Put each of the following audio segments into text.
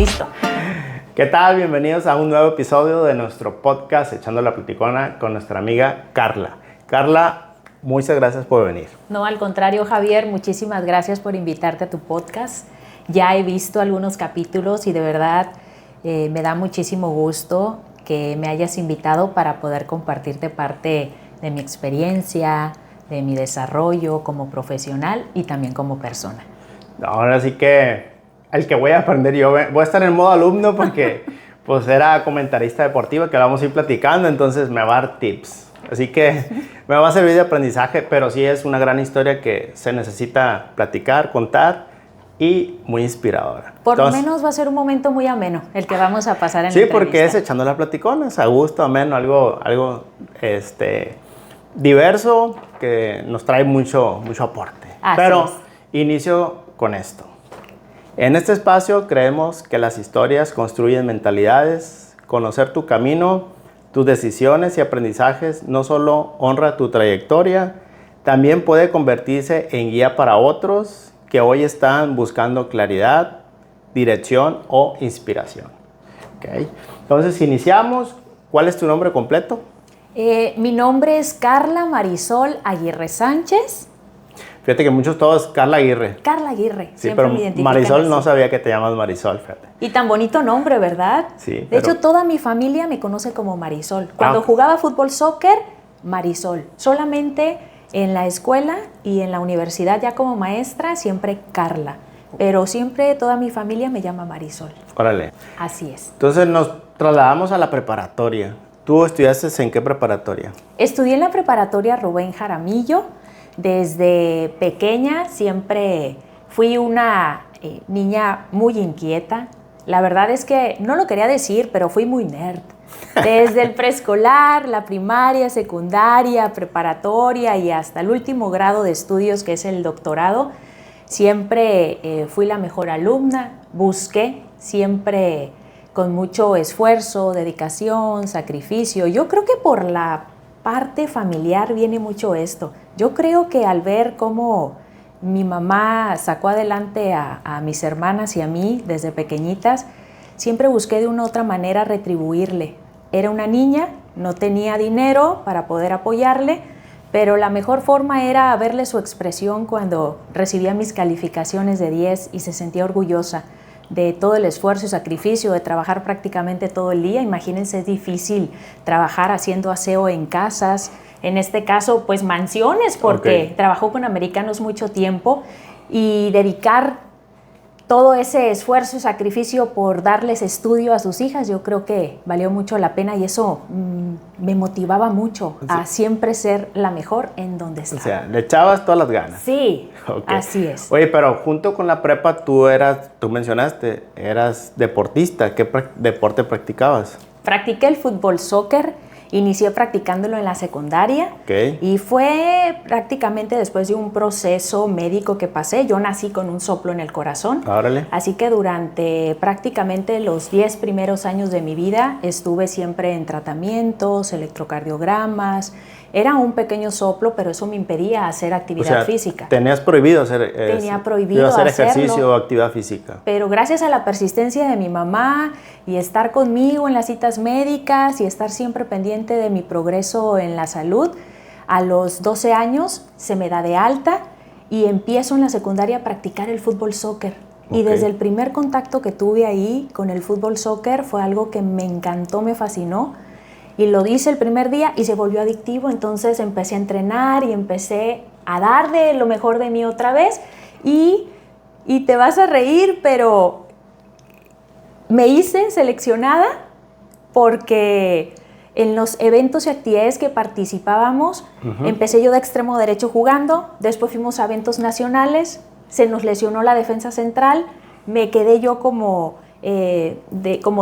Listo. ¿Qué tal? Bienvenidos a un nuevo episodio de nuestro podcast Echando la Platicona con nuestra amiga Carla. Carla, muchas gracias por venir. No, al contrario, Javier, muchísimas gracias por invitarte a tu podcast. Ya he visto algunos capítulos y de verdad me da muchísimo gusto que me hayas invitado para poder compartirte parte de mi experiencia, de mi desarrollo como profesional y también como persona. Ahora sí que el que voy a aprender yo, voy a estar en modo alumno porque pues era comentarista deportivo que vamos a ir platicando, entonces me va a dar tips. Así que me va a servir de aprendizaje, pero sí es una gran historia que se necesita platicar, contar y muy inspiradora. Por lo menos va a ser un momento muy ameno el que vamos a pasar en la entrevista. Sí, porque es echando la platicona, es a gusto, ameno, algo diverso que nos trae mucho aporte. Así pero es. Inicio con esto. En este espacio creemos que las historias construyen mentalidades. Conocer tu camino, tus decisiones y aprendizajes no solo honra tu trayectoria, también puede convertirse en guía para otros que hoy están buscando claridad, dirección o inspiración. ¿Okay? Entonces iniciamos. ¿Cuál es tu nombre completo? Mi nombre es Carla Marisol Aguirre Sánchez. Fíjate que muchos todos, Carla Aguirre. Carla Aguirre, Sí, siempre pero me identifican Marisol así. no sabía que te llamas Marisol, fíjate. Y tan bonito nombre, ¿verdad? Sí. De hecho, toda mi familia me conoce como Marisol. Cuando jugaba fútbol, soccer, Marisol. Solamente en la escuela y en la universidad ya como maestra, siempre Carla. Pero siempre toda mi familia me llama Marisol. Órale. Así es. Entonces nos trasladamos a la preparatoria. ¿Tú estudiaste en qué preparatoria? Estudié en la preparatoria Rubén Jaramillo. Desde pequeña siempre fui una niña muy inquieta. La verdad es que no lo quería decir, pero fui muy nerd. Desde el preescolar, la primaria, secundaria, preparatoria y hasta el último grado de estudios, que es el doctorado, siempre fui la mejor alumna. Busqué siempre con mucho esfuerzo, dedicación, sacrificio. Yo creo que por la parte familiar viene mucho esto. Yo creo que al ver cómo mi mamá sacó adelante a mis hermanas y a mí desde pequeñitas, siempre busqué de una u otra manera retribuirle. Era una niña, no tenía dinero para poder apoyarle, pero la mejor forma era verle su expresión cuando recibía mis calificaciones de 10 y se sentía orgullosa de todo el esfuerzo y sacrificio de trabajar prácticamente todo el día. Imagínense, es difícil trabajar haciendo aseo en casas, en este caso pues mansiones, porque trabajó con americanos mucho tiempo, y dedicar todo ese esfuerzo y sacrificio por darles estudio a sus hijas, yo creo que valió mucho la pena y eso me motivaba mucho a siempre ser la mejor en donde estaba. O sea, le echabas todas las ganas. Sí, Okay. Así es. Oye, pero junto con la prepa tú mencionaste, eras deportista. ¿Qué deporte practicabas? Practiqué el fútbol soccer. Inicié practicándolo en la secundaria y fue prácticamente después de un proceso médico que pasé. Yo nací con un soplo en el corazón. Órale. Así que durante prácticamente los 10 primeros años de mi vida estuve siempre en tratamientos, electrocardiogramas. Era un pequeño soplo, pero eso me impedía hacer actividad física. Tenías prohibido hacer, Tenía prohibido hacer hacerlo, ejercicio o actividad física. Pero gracias a la persistencia de mi mamá y estar conmigo en las citas médicas y estar siempre pendiente de mi progreso en la salud, a los 12 años se me da de alta y empiezo en la secundaria a practicar el fútbol soccer. Y desde el primer contacto que tuve ahí con el fútbol soccer fue algo que me encantó, me fascinó. Y lo hice el primer día y se volvió adictivo, entonces empecé a entrenar y empecé a dar de lo mejor de mí otra vez. Y te vas a reír, pero me hice seleccionada porque en los eventos y actividades que participábamos, empecé yo de extremo derecho jugando, después fuimos a eventos nacionales, se nos lesionó la defensa central, me quedé yo como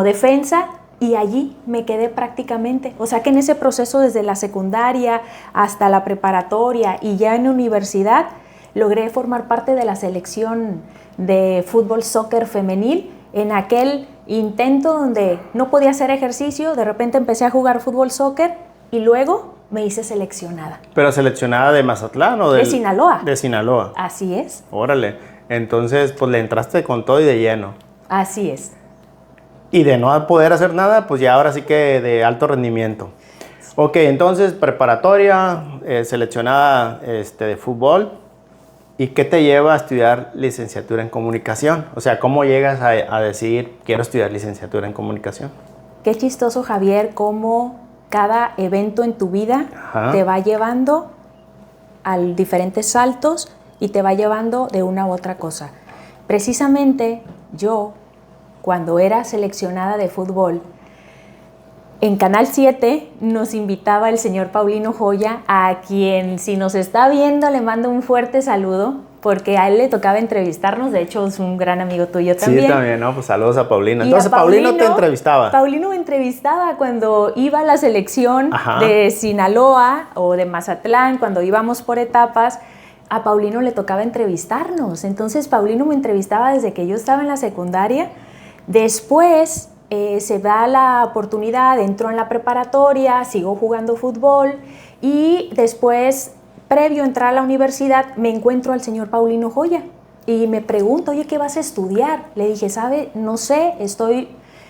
defensa, y allí me quedé prácticamente. O sea que en ese proceso desde la secundaria hasta la preparatoria y ya en universidad logré formar parte de la selección de fútbol soccer femenil. En aquel intento donde no podía hacer ejercicio, de repente empecé a jugar fútbol soccer y luego me hice seleccionada. ¿Pero seleccionada de Mazatlán o de Sinaloa? De Sinaloa. Así es. Órale. Entonces, pues le entraste con todo y de lleno. Así es. Y de no poder hacer nada, pues ya ahora sí que de alto rendimiento. Ok, entonces preparatoria, seleccionada de fútbol. ¿Y qué te lleva a estudiar licenciatura en comunicación? O sea, ¿cómo llegas a decidir quiero estudiar licenciatura en comunicación? Qué chistoso, Javier, cómo cada evento en tu vida te va llevando a diferentes saltos y te va llevando de una u otra cosa. Precisamente yo, cuando era seleccionada de fútbol, en Canal 7 nos invitaba el señor Paulino Joya, a quien, si nos está viendo, le mando un fuerte saludo, porque a él le tocaba entrevistarnos. De hecho, es un gran amigo tuyo también. Sí, también, ¿no? Pues saludos a Paulino. Entonces, Paulino te entrevistaba. Paulino me entrevistaba cuando iba a la selección de Sinaloa o de Mazatlán, cuando íbamos por etapas. A Paulino le tocaba entrevistarnos. Entonces, Paulino me entrevistaba desde que yo estaba en la secundaria. Después se da la oportunidad, entro en la preparatoria, sigo jugando fútbol y después, previo a entrar a la universidad, me encuentro al señor Paulino Joya y me pregunta, oye, ¿qué vas a estudiar? Le dije, ¿sabe? No sé,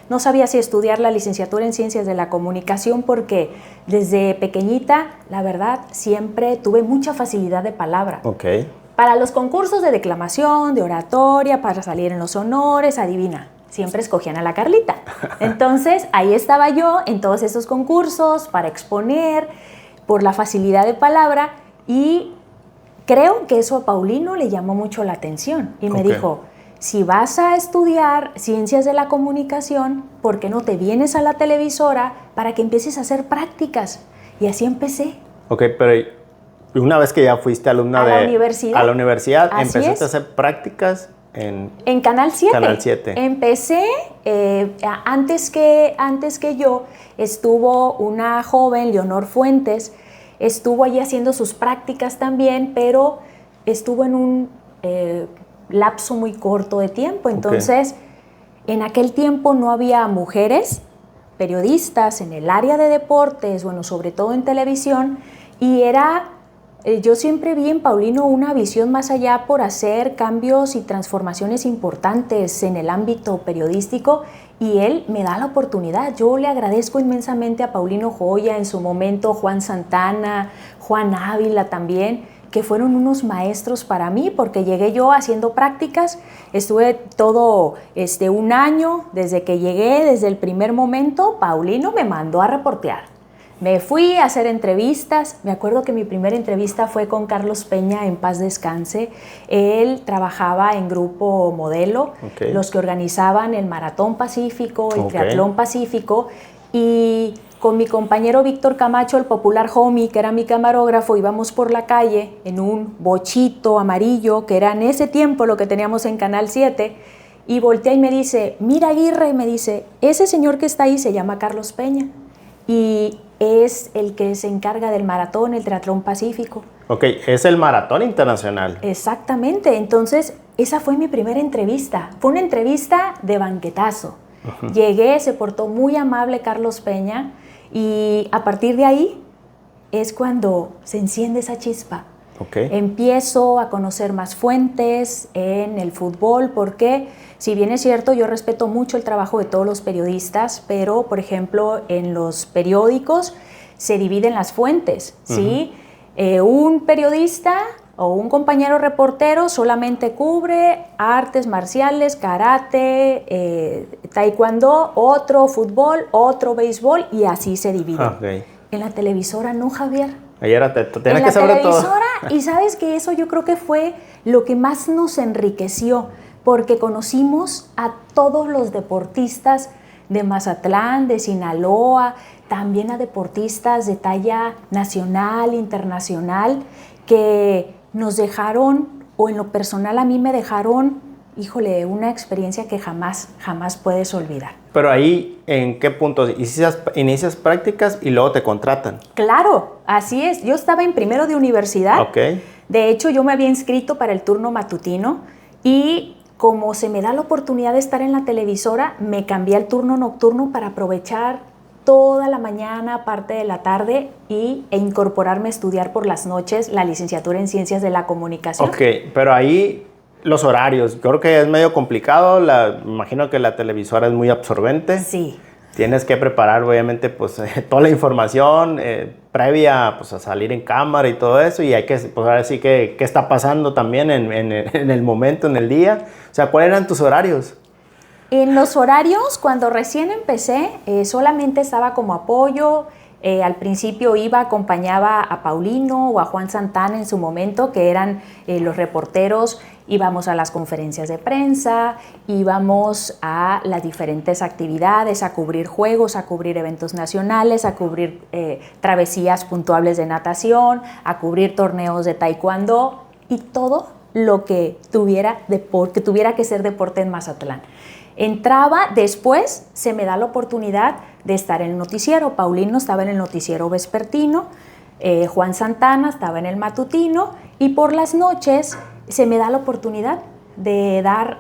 no sabía si estudiar la licenciatura en Ciencias de la Comunicación porque desde pequeñita, la verdad, siempre tuve mucha facilidad de palabra. Okay. Para los concursos de declamación, de oratoria, para salir en los honores, adivina, siempre escogían a la Carlita. Entonces, ahí estaba yo en todos esos concursos para exponer por la facilidad de palabra y creo que eso a Paulino le llamó mucho la atención y me dijo, si vas a estudiar Ciencias de la Comunicación, ¿por qué no te vienes a la televisora para que empieces a hacer prácticas? Y así empecé. Ok, pero una vez que ya fuiste alumna la universidad. A la universidad, empezaste a hacer prácticas en Canal 7. Canal 7. Empecé, antes que yo, estuvo una joven, Leonor Fuentes, estuvo allí haciendo sus prácticas también, pero estuvo en un lapso muy corto de tiempo. Entonces, en aquel tiempo no había mujeres periodistas en el área de deportes, bueno, sobre todo en televisión, y yo siempre vi en Paulino una visión más allá por hacer cambios y transformaciones importantes en el ámbito periodístico y él me da la oportunidad. Yo le agradezco inmensamente a Paulino Joya, en su momento Juan Santana, Juan Ávila también, que fueron unos maestros para mí porque llegué yo haciendo prácticas, estuve todo un año desde que llegué, desde el primer momento, Paulino me mandó a reportear. Me fui a hacer entrevistas, me acuerdo que mi primera entrevista fue con Carlos Peña, en paz descanse. Él trabajaba en Grupo Modelo, los que organizaban el Maratón Pacífico, el Triatlón Pacífico, y con mi compañero Víctor Camacho, el popular homie, que era mi camarógrafo, íbamos por la calle en un bochito amarillo, que era en ese tiempo lo que teníamos en Canal 7, y voltea y me dice, mira Aguirre, me dice, ese señor que está ahí se llama Carlos Peña, y es el que se encarga del maratón, el Triatlón Pacífico. Ok, es el maratón internacional. Exactamente, entonces esa fue mi primera entrevista. Fue una entrevista de banquetazo. Llegué, se portó muy amable Carlos Peña y a partir de ahí es cuando se enciende esa chispa. Empiezo a conocer más fuentes en el fútbol porque, si bien es cierto, yo respeto mucho el trabajo de todos los periodistas, pero, por ejemplo, en los periódicos se dividen las fuentes, ¿sí? Un periodista o un compañero reportero solamente cubre artes marciales, karate, taekwondo, otro fútbol, otro béisbol y así se divide. En la televisora no, Javier. Ahí tienes que saber todo. Y sabes que eso yo creo que fue lo que más nos enriqueció, porque conocimos a todos los deportistas de Mazatlán, de Sinaloa, también a deportistas de talla nacional, internacional, que nos dejaron, o en lo personal a mí me dejaron, híjole, una experiencia que jamás puedes olvidar. Pero ahí, ¿en qué punto? Inicias prácticas y luego te contratan. Claro, así es. Yo estaba en primero de universidad. De hecho, yo me había inscrito para el turno matutino y como se me da la oportunidad de estar en la televisora, me cambié al turno nocturno para aprovechar toda la mañana, parte de la tarde e incorporarme a estudiar por las noches la licenciatura en Ciencias de la Comunicación. Pero ahí los horarios, creo que es medio complicado, me imagino que la televisora es muy absorbente. Sí. Tienes que preparar, obviamente, pues toda la información previa pues, a salir en cámara y todo eso, y hay que, pues ahora sí que, qué está pasando también en el momento, en el día. O sea, ¿cuáles eran tus horarios? En los horarios, cuando recién empecé, solamente estaba como apoyo. Al principio acompañaba a Paulino o a Juan Santana en su momento, que eran los reporteros. Íbamos a las conferencias de prensa, íbamos a las diferentes actividades, a cubrir juegos, a cubrir eventos nacionales, a cubrir travesías puntuables de natación, a cubrir torneos de taekwondo y todo lo que tuviera que ser deporte en Mazatlán. Entraba, después se me da la oportunidad de estar en el noticiero. Paulino estaba en el noticiero vespertino, Juan Santana estaba en el matutino, y por las noches se me da la oportunidad de dar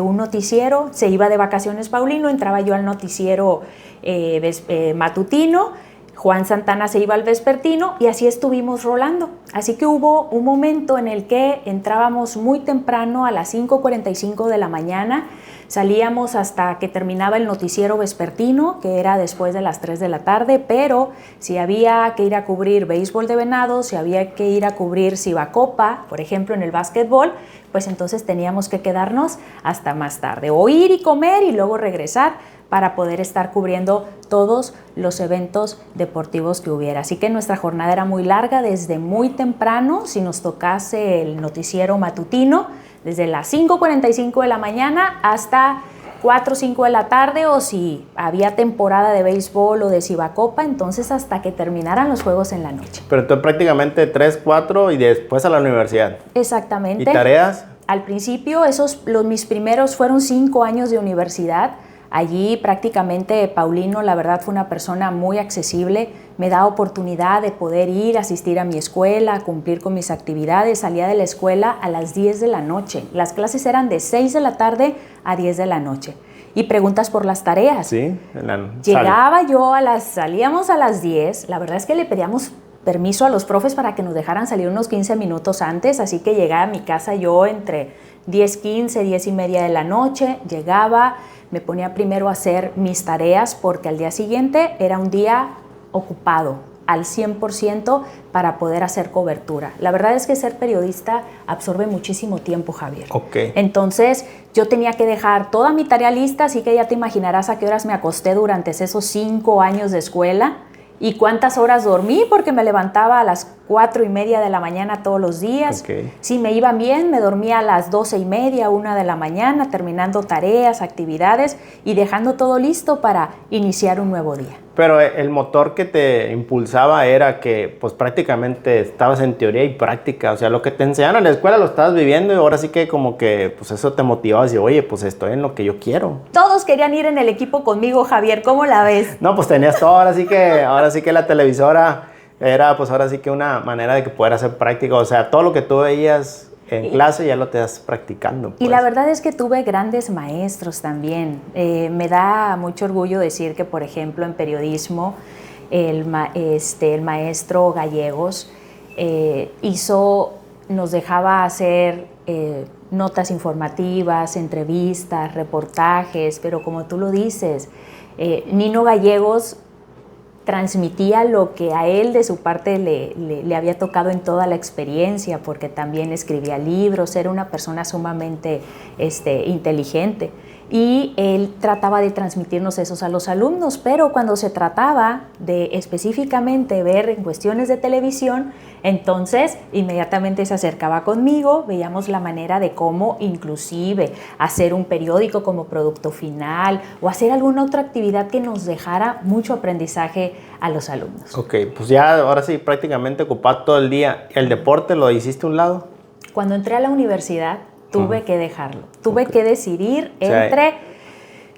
un noticiero. Se iba de vacaciones Paulino, entraba yo al noticiero matutino, Juan Santana se iba al vespertino, y así estuvimos rolando. Así que hubo un momento en el que entrábamos muy temprano, a las 5:45 de la mañana, salíamos hasta que terminaba el noticiero vespertino, que era después de las 3 de la tarde, pero si había que ir a cubrir béisbol de venados, si había que ir a cubrir Cibacopa, por ejemplo, en el básquetbol, pues entonces teníamos que quedarnos hasta más tarde, o ir y comer y luego regresar para poder estar cubriendo todos los eventos deportivos que hubiera. Así que nuestra jornada era muy larga, desde muy temprano, si nos tocase el noticiero matutino, desde las 5:45 de la mañana hasta 4 o 5 de la tarde, o si había temporada de béisbol o de Cibacopa, entonces hasta que terminaran los juegos en la noche. Pero tú prácticamente 3, 4 y después a la universidad. Exactamente. ¿Y tareas? Al principio, mis primeros fueron 5 años de universidad. Allí prácticamente Paulino, la verdad, fue una persona muy accesible, me da oportunidad de poder ir, asistir a mi escuela, cumplir con mis actividades. Salía de la escuela a las 10 de la noche. Las clases eran de 6 de la tarde a 10 de la noche. Y preguntas por las tareas. Sí. Salíamos a las 10. La verdad es que le pedíamos permiso a los profes para que nos dejaran salir unos 15 minutos antes, así que llegaba a mi casa yo entre 10:15, 10:30 de la noche, llegaba, me ponía primero a hacer mis tareas porque al día siguiente era un día ocupado al 100% para poder hacer cobertura. La verdad es que ser periodista absorbe muchísimo tiempo, Javier. Okay. Entonces yo tenía que dejar toda mi tarea lista, así que ya te imaginarás a qué horas me acosté durante esos 5 años de escuela y cuántas horas dormí, porque me levantaba a las 4:30 de la mañana todos los días. Okay. Si me iba bien, me dormía a las 12:30, 1 de la mañana, terminando tareas, actividades y dejando todo listo para iniciar un nuevo día. Pero el motor que te impulsaba era que pues prácticamente estabas en teoría y práctica, o sea, lo que te enseñaron en la escuela lo estabas viviendo y ahora sí que como que pues eso te motivaba a decir, oye, pues estoy en lo que yo quiero. Todos querían ir en el equipo conmigo, Javier, ¿cómo la ves? No, pues tenías todo, ahora sí que la televisora era pues ahora sí que una manera de que poder hacer práctica, o sea, todo lo que tú veías en clase ya lo te das practicando. Pues. Y la verdad es que tuve grandes maestros también. Me da mucho orgullo decir que, por ejemplo, en periodismo, el maestro Gallegos nos dejaba hacer notas informativas, entrevistas, reportajes, pero como tú lo dices, Nino Gallegos transmitía lo que a él de su parte le había tocado en toda la experiencia, porque también escribía libros, era una persona sumamente inteligente y él trataba de transmitirnos eso a los alumnos, pero cuando se trataba de específicamente ver en cuestiones de televisión, entonces inmediatamente se acercaba conmigo, veíamos la manera de cómo inclusive hacer un periódico como producto final o hacer alguna otra actividad que nos dejara mucho aprendizaje a los alumnos. Ok, pues ya ahora sí prácticamente ocupado todo el día. ¿El deporte lo hiciste a un lado? Cuando entré a la universidad tuve que dejarlo, tuve que decidir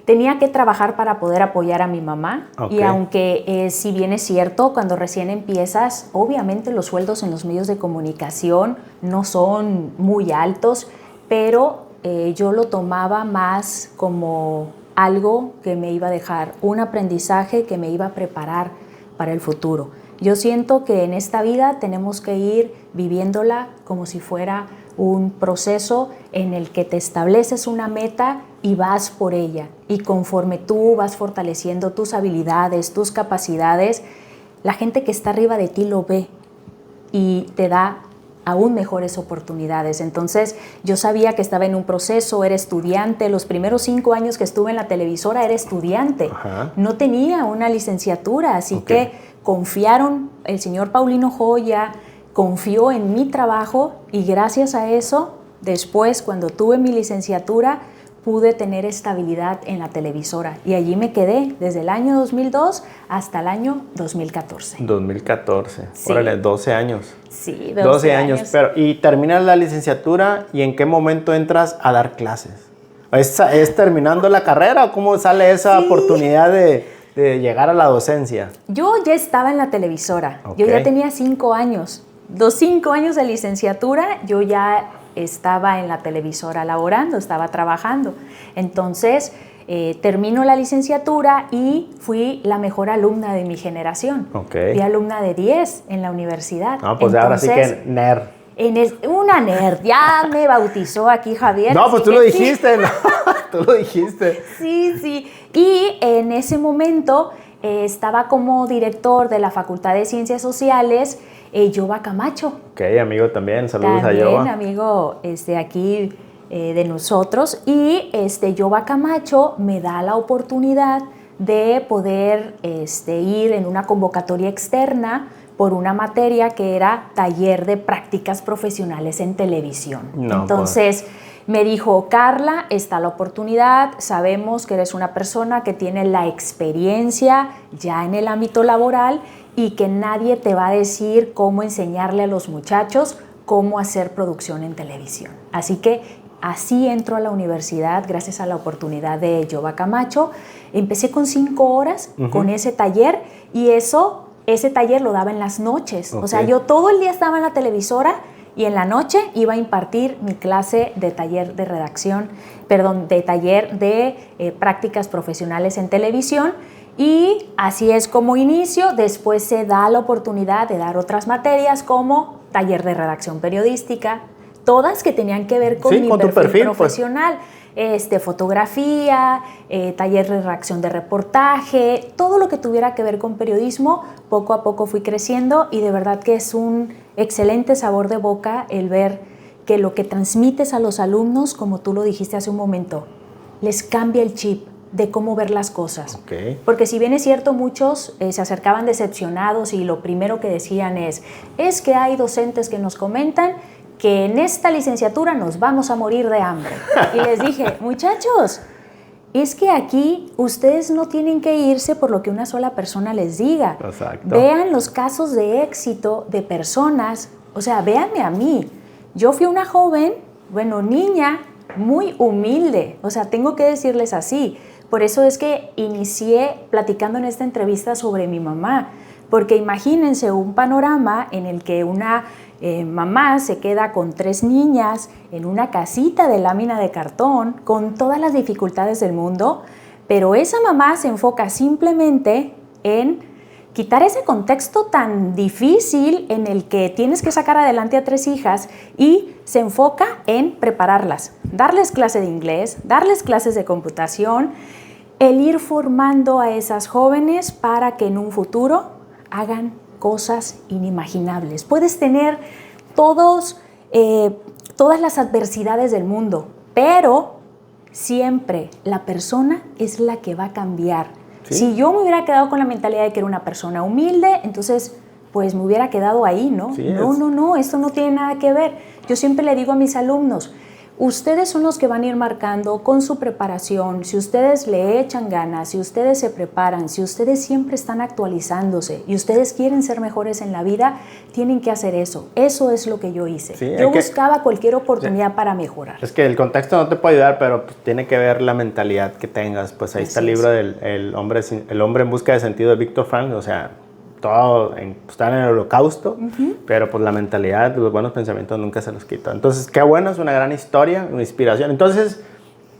tenía que trabajar para poder apoyar a mi mamá y aunque si bien es cierto, cuando recién empiezas, obviamente los sueldos en los medios de comunicación no son muy altos, pero yo lo tomaba más como algo que me iba a dejar un aprendizaje que me iba a preparar para el futuro. Yo siento que en esta vida tenemos que ir viviéndola como si fuera un proceso en el que te estableces una meta y vas por ella. Y conforme tú vas fortaleciendo tus habilidades, tus capacidades, la gente que está arriba de ti lo ve y te da aún mejores oportunidades. Entonces, yo sabía que estaba en un proceso, era estudiante, los primeros 5 años que estuve en la televisora era estudiante. Ajá. No tenía una licenciatura, así que confiaron, el señor Paulino Joya confió en mi trabajo y gracias a eso, después, cuando tuve mi licenciatura, pude tener estabilidad en la televisora y allí me quedé desde el año 2002 hasta el año 2014. 2014, Sí. órale, 12 años. Sí, 12 años. Pero, y terminas la licenciatura y ¿en qué momento entras a dar clases? ¿Es terminando la carrera o cómo sale esa oportunidad de llegar a la docencia? Yo ya estaba en la televisora, Ok. yo ya tenía 5 años. 5 años de licenciatura, yo ya estaba en la televisora laborando, estaba trabajando. Entonces, termino la licenciatura y fui la mejor alumna de mi generación. Ok. Fui alumna de 10 en la universidad. No, pues ahora sí que nerd. Una nerd, ya me bautizó aquí Javier. No, pues tú que lo sí. dijiste, ¿no? Tú lo dijiste. Sí, sí. Y en ese momento estaba como director de la Facultad de Ciencias Sociales, Yoba Camacho. Ok, amigo también, saludos También, a Yoba. amigo aquí de nosotros. Y Yoba Camacho me da la oportunidad de poder ir en una convocatoria externa por una materia que era taller de prácticas profesionales en televisión. No, entonces me dijo, Carla, está la oportunidad, sabemos que eres una persona que tiene la experiencia ya en el ámbito laboral y que nadie te va a decir cómo enseñarle a los muchachos cómo hacer producción en televisión. Así que así entro a la universidad gracias a la oportunidad de Yoba Camacho. Empecé con 5 horas con ese taller y ese taller lo daba en las noches. Okay. O sea, yo todo el día estaba en la televisora y en la noche iba a impartir mi clase de taller de redacción, de taller de prácticas profesionales en televisión. Y así es como inicio. Después se da la oportunidad de dar otras materias como taller de redacción periodística, todas que tenían que ver con mi perfil profesional. Fotografía, taller de redacción de reportaje, todo lo que tuviera que ver con periodismo, poco a poco fui creciendo y de verdad que es un excelente sabor de boca el ver que lo que transmites a los alumnos, como tú lo dijiste hace un momento, les cambia el chip de cómo ver las cosas. Okay. Porque si bien es cierto, muchos se acercaban decepcionados y lo primero que decían es que hay docentes que nos comentan que en esta licenciatura nos vamos a morir de hambre. Y les dije, muchachos, es que aquí ustedes no tienen que irse por lo que una sola persona les diga. Exacto. Vean los casos de éxito de personas, o sea, véanme a mí. Yo fui una joven, niña, muy humilde, o sea, tengo que decirles así. Por eso es que inicié platicando en esta entrevista sobre mi mamá, porque imagínense un panorama en el que una mamá se queda con 3 niñas en una casita de lámina de cartón con todas las dificultades del mundo, pero esa mamá se enfoca simplemente en quitar ese contexto tan difícil en el que tienes que sacar adelante a 3 hijas y se enfoca en prepararlas, darles clase de inglés, darles clases de computación, el ir formando a esas jóvenes para que en un futuro hagan cosas inimaginables. Puedes tener todas las adversidades del mundo, pero siempre la persona es la que va a cambiar. ¿Sí? Si yo me hubiera quedado con la mentalidad de que era una persona humilde, entonces pues me hubiera quedado ahí, ¿no? Sí, no, esto no tiene nada que ver. Yo siempre le digo a mis alumnos, ustedes son los que van a ir marcando con su preparación, si ustedes le echan ganas, si ustedes se preparan, si ustedes siempre están actualizándose y ustedes quieren ser mejores en la vida, tienen que hacer eso. Eso es lo que yo hice. Sí, yo buscaba cualquier oportunidad para mejorar. Es que el contexto no te puede ayudar, pero pues, tiene que ver la mentalidad que tengas. Pues ahí está el libro del el hombre en busca de sentido de Viktor Frankl, o sea, todo está en el holocausto, pero pues la mentalidad, los buenos pensamientos nunca se los quitan. Entonces, qué bueno, es una gran historia, una inspiración. Entonces,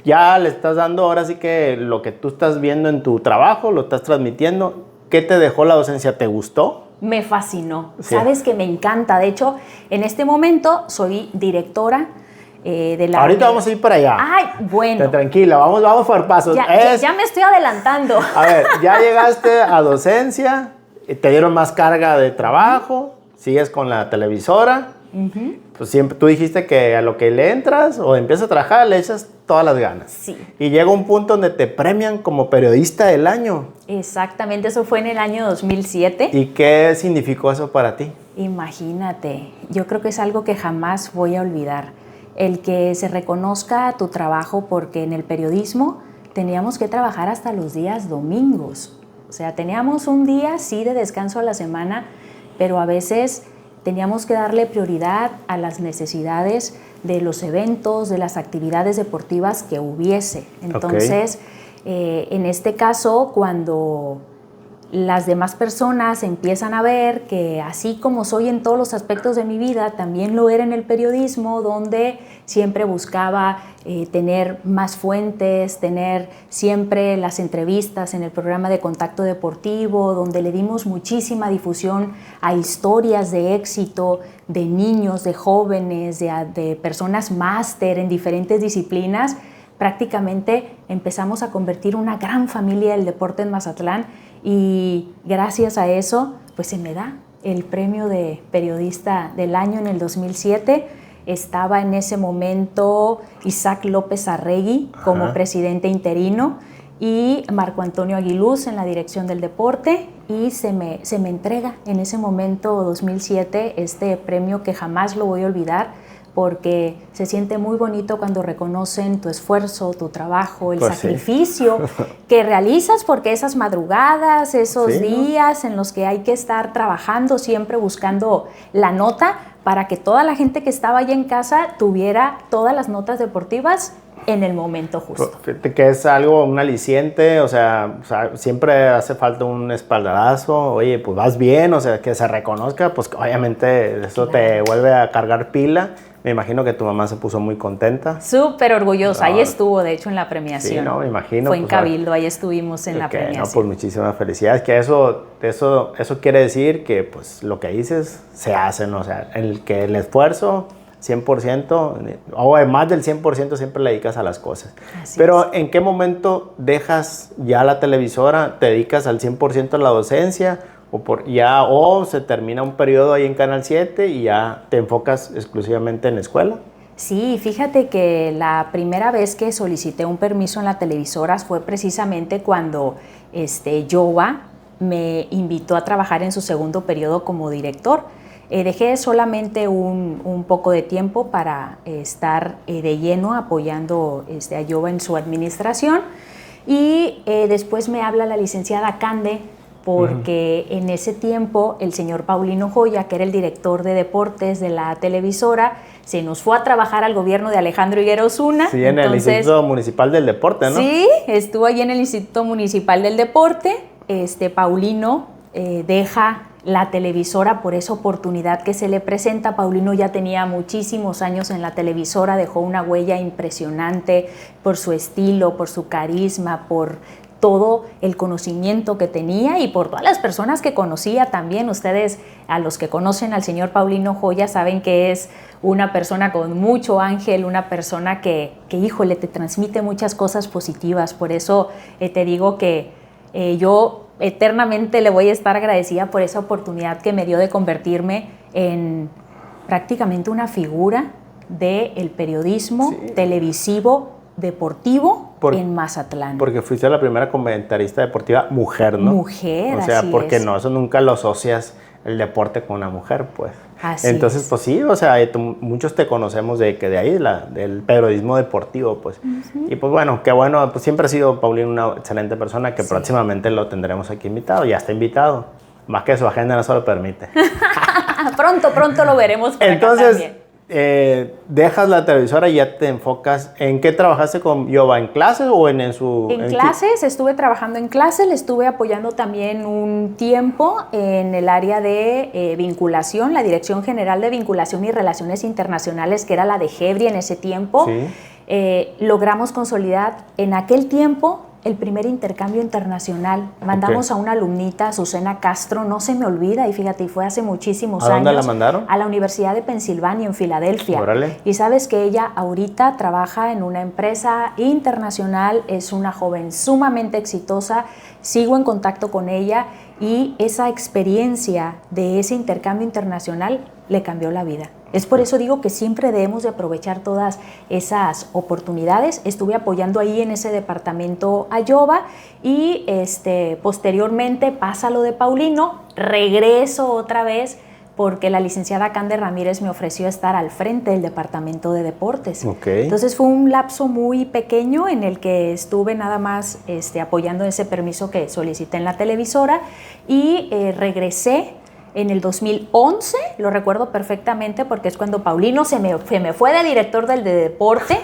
ya le estás dando ahora sí que lo que tú estás viendo en tu trabajo, lo estás transmitiendo. ¿Qué te dejó la docencia? ¿Te gustó? me fascinó. Sí. Sabes que me encanta. De hecho, en este momento soy directora de la... Ahorita vamos a ir para allá. Ay, bueno. Tranquila, vamos por pasos. Ya me estoy adelantando. A ver, ya llegaste a docencia, te dieron más carga de trabajo, sigues con la televisora. Pues siempre tú dijiste que a lo que le entras o empiezas a trabajar le echas todas las ganas. Sí. Y llega un punto donde te premian como periodista del año. Exactamente, eso fue en el año 2007. ¿Y qué significó eso para ti? Imagínate, yo creo que es algo que jamás voy a olvidar. El que se reconozca tu trabajo, porque en el periodismo teníamos que trabajar hasta los días domingos. O sea, teníamos un día sí de descanso a la semana, pero a veces teníamos que darle prioridad a las necesidades de los eventos, de las actividades deportivas que hubiese. Entonces, en este caso, cuando las demás personas empiezan a ver que así como soy en todos los aspectos de mi vida, también lo era en el periodismo, donde siempre buscaba tener más fuentes, tener siempre las entrevistas en el programa de Contacto Deportivo, donde le dimos muchísima difusión a historias de éxito de niños, de jóvenes, de personas máster en diferentes disciplinas. Prácticamente empezamos a convertir una gran familia del deporte en Mazatlán. Y gracias a eso, pues se me da el premio de periodista del año en el 2007. Estaba en ese momento Isaac López Arregui como presidente interino y Marco Antonio Aguiluz en la dirección del deporte, y se me entrega en ese momento 2007 este premio que jamás lo voy a olvidar, porque se siente muy bonito cuando reconocen tu esfuerzo, tu trabajo, el sacrificio que realizas, porque esas madrugadas, esos días en los que hay que estar trabajando, siempre buscando la nota para que toda la gente que estaba allá en casa tuviera todas las notas deportivas en el momento justo. Que es algo, un aliciente, o sea, siempre hace falta un espaldarazo, oye, pues vas bien, o sea, que se reconozca, pues obviamente eso te vuelve a cargar pila. Me imagino que tu mamá se puso muy contenta. Súper orgullosa, ahí estuvo, de hecho, en la premiación. Sí, no, me imagino. Fue en Cabildo, ahí estuvimos en la premiación. No, pues muchísimas felicidades, que eso quiere decir que pues lo que dices se hace, ¿no? O sea, el esfuerzo 100%, o más del 100% siempre le dedicas a las cosas. Pero ¿en qué momento dejas ya la televisora, te dedicas al 100% a la docencia, o se termina un periodo ahí en Canal 7 y ya te enfocas exclusivamente en la escuela? Sí, fíjate que la primera vez que solicité un permiso en la televisora fue precisamente cuando Yoba me invitó a trabajar en su segundo periodo como director. Dejé solamente un poco de tiempo para estar de lleno apoyando a Yoba en su administración, y después me habla la licenciada Cande, porque en ese tiempo el señor Paulino Joya, que era el director de deportes de la televisora, se nos fue a trabajar al gobierno de Alejandro Higuera Osuna. Sí, en el Instituto Municipal del Deporte, ¿no? Sí, estuvo ahí en el Instituto Municipal del Deporte. Paulino deja la televisora por esa oportunidad que se le presenta. Paulino ya tenía muchísimos años en la televisora, dejó una huella impresionante por su estilo, por su carisma, por todo el conocimiento que tenía y por todas las personas que conocía también. Ustedes, a los que conocen al señor Paulino Joya, saben que es una persona con mucho ángel, una persona que híjole, te transmite muchas cosas positivas. Por eso te digo que yo eternamente le voy a estar agradecida por esa oportunidad que me dio de convertirme en prácticamente una figura del periodismo televisivo deportivo en Mazatlán. Porque fuiste la primera comentarista deportiva mujer, ¿no? Mujer, o sea, así porque es. no, eso nunca lo asocias el deporte con una mujer, pues. Así Entonces, es. pues sí, o sea, muchos te conocemos de ahí, del periodismo deportivo, pues. Y pues bueno, qué bueno, pues siempre ha sido Paulino una excelente persona, que próximamente lo tendremos aquí invitado, ya está invitado, más que su agenda no se lo permite. Pronto lo veremos por Entonces, acá también. dejas la televisora y ya te enfocas. ¿En qué trabajaste con Yoba? ¿En clases o en su...? En clases, estuve trabajando en clases, le estuve apoyando también un tiempo en el área de vinculación, la Dirección General de Vinculación y Relaciones Internacionales, que era la de Gebri en ese tiempo. Sí. Logramos consolidar en aquel tiempo el primer intercambio internacional. Mandamos a una alumnita, Azucena Castro, no se me olvida, y fíjate, y fue hace muchísimos años. ¿A dónde la mandaron? A la Universidad de Pensilvania, en Filadelfia. Órale. Y sabes que ella ahorita trabaja en una empresa internacional, es una joven sumamente exitosa, sigo en contacto con ella, y esa experiencia de ese intercambio internacional le cambió la vida. Es por eso digo que siempre debemos de aprovechar todas esas oportunidades. Estuve apoyando ahí en ese departamento Iowa y posteriormente pasa lo de Paulino, regreso otra vez porque la licenciada Cande Ramírez me ofreció estar al frente del departamento de deportes. Okay. Entonces fue un lapso muy pequeño en el que estuve nada más apoyando ese permiso que solicité en la televisora y regresé en el 2011, lo recuerdo perfectamente porque es cuando Paulino se me fue de director del de deporte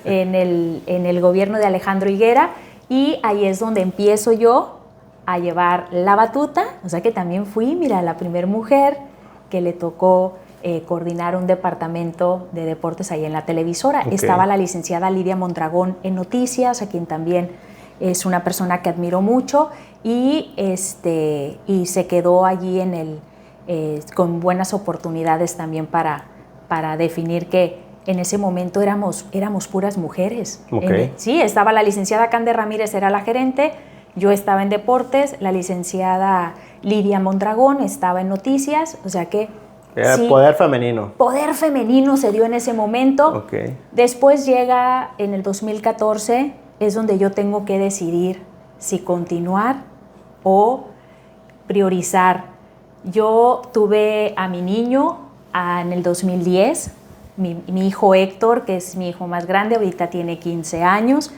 en el gobierno de Alejandro Higuera, y ahí es donde empiezo yo a llevar la batuta, o sea que también fui, mira, la primera mujer que le tocó coordinar un departamento de deportes ahí en la televisora. Okay. Estaba la licenciada Lidia Mondragón en Noticias, a quien también es una persona que admiro mucho, y se quedó allí con buenas oportunidades también para definir que en ese momento éramos puras mujeres. Okay. Sí, estaba la licenciada Cande Ramírez, era la gerente, yo estaba en deportes, la licenciada Lidia Mondragón estaba en Noticias, o sea que... Era sí, poder femenino. Poder femenino se dio en ese momento. Okay. Después llega en el 2014, es donde yo tengo que decidir si continuar o priorizar. Yo tuve a mi niño en el 2010, mi hijo Héctor, que es mi hijo más grande, ahorita tiene 15 años,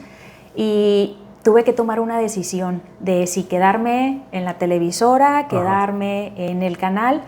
y tuve que tomar una decisión de si quedarme en la televisora, quedarme en el canal,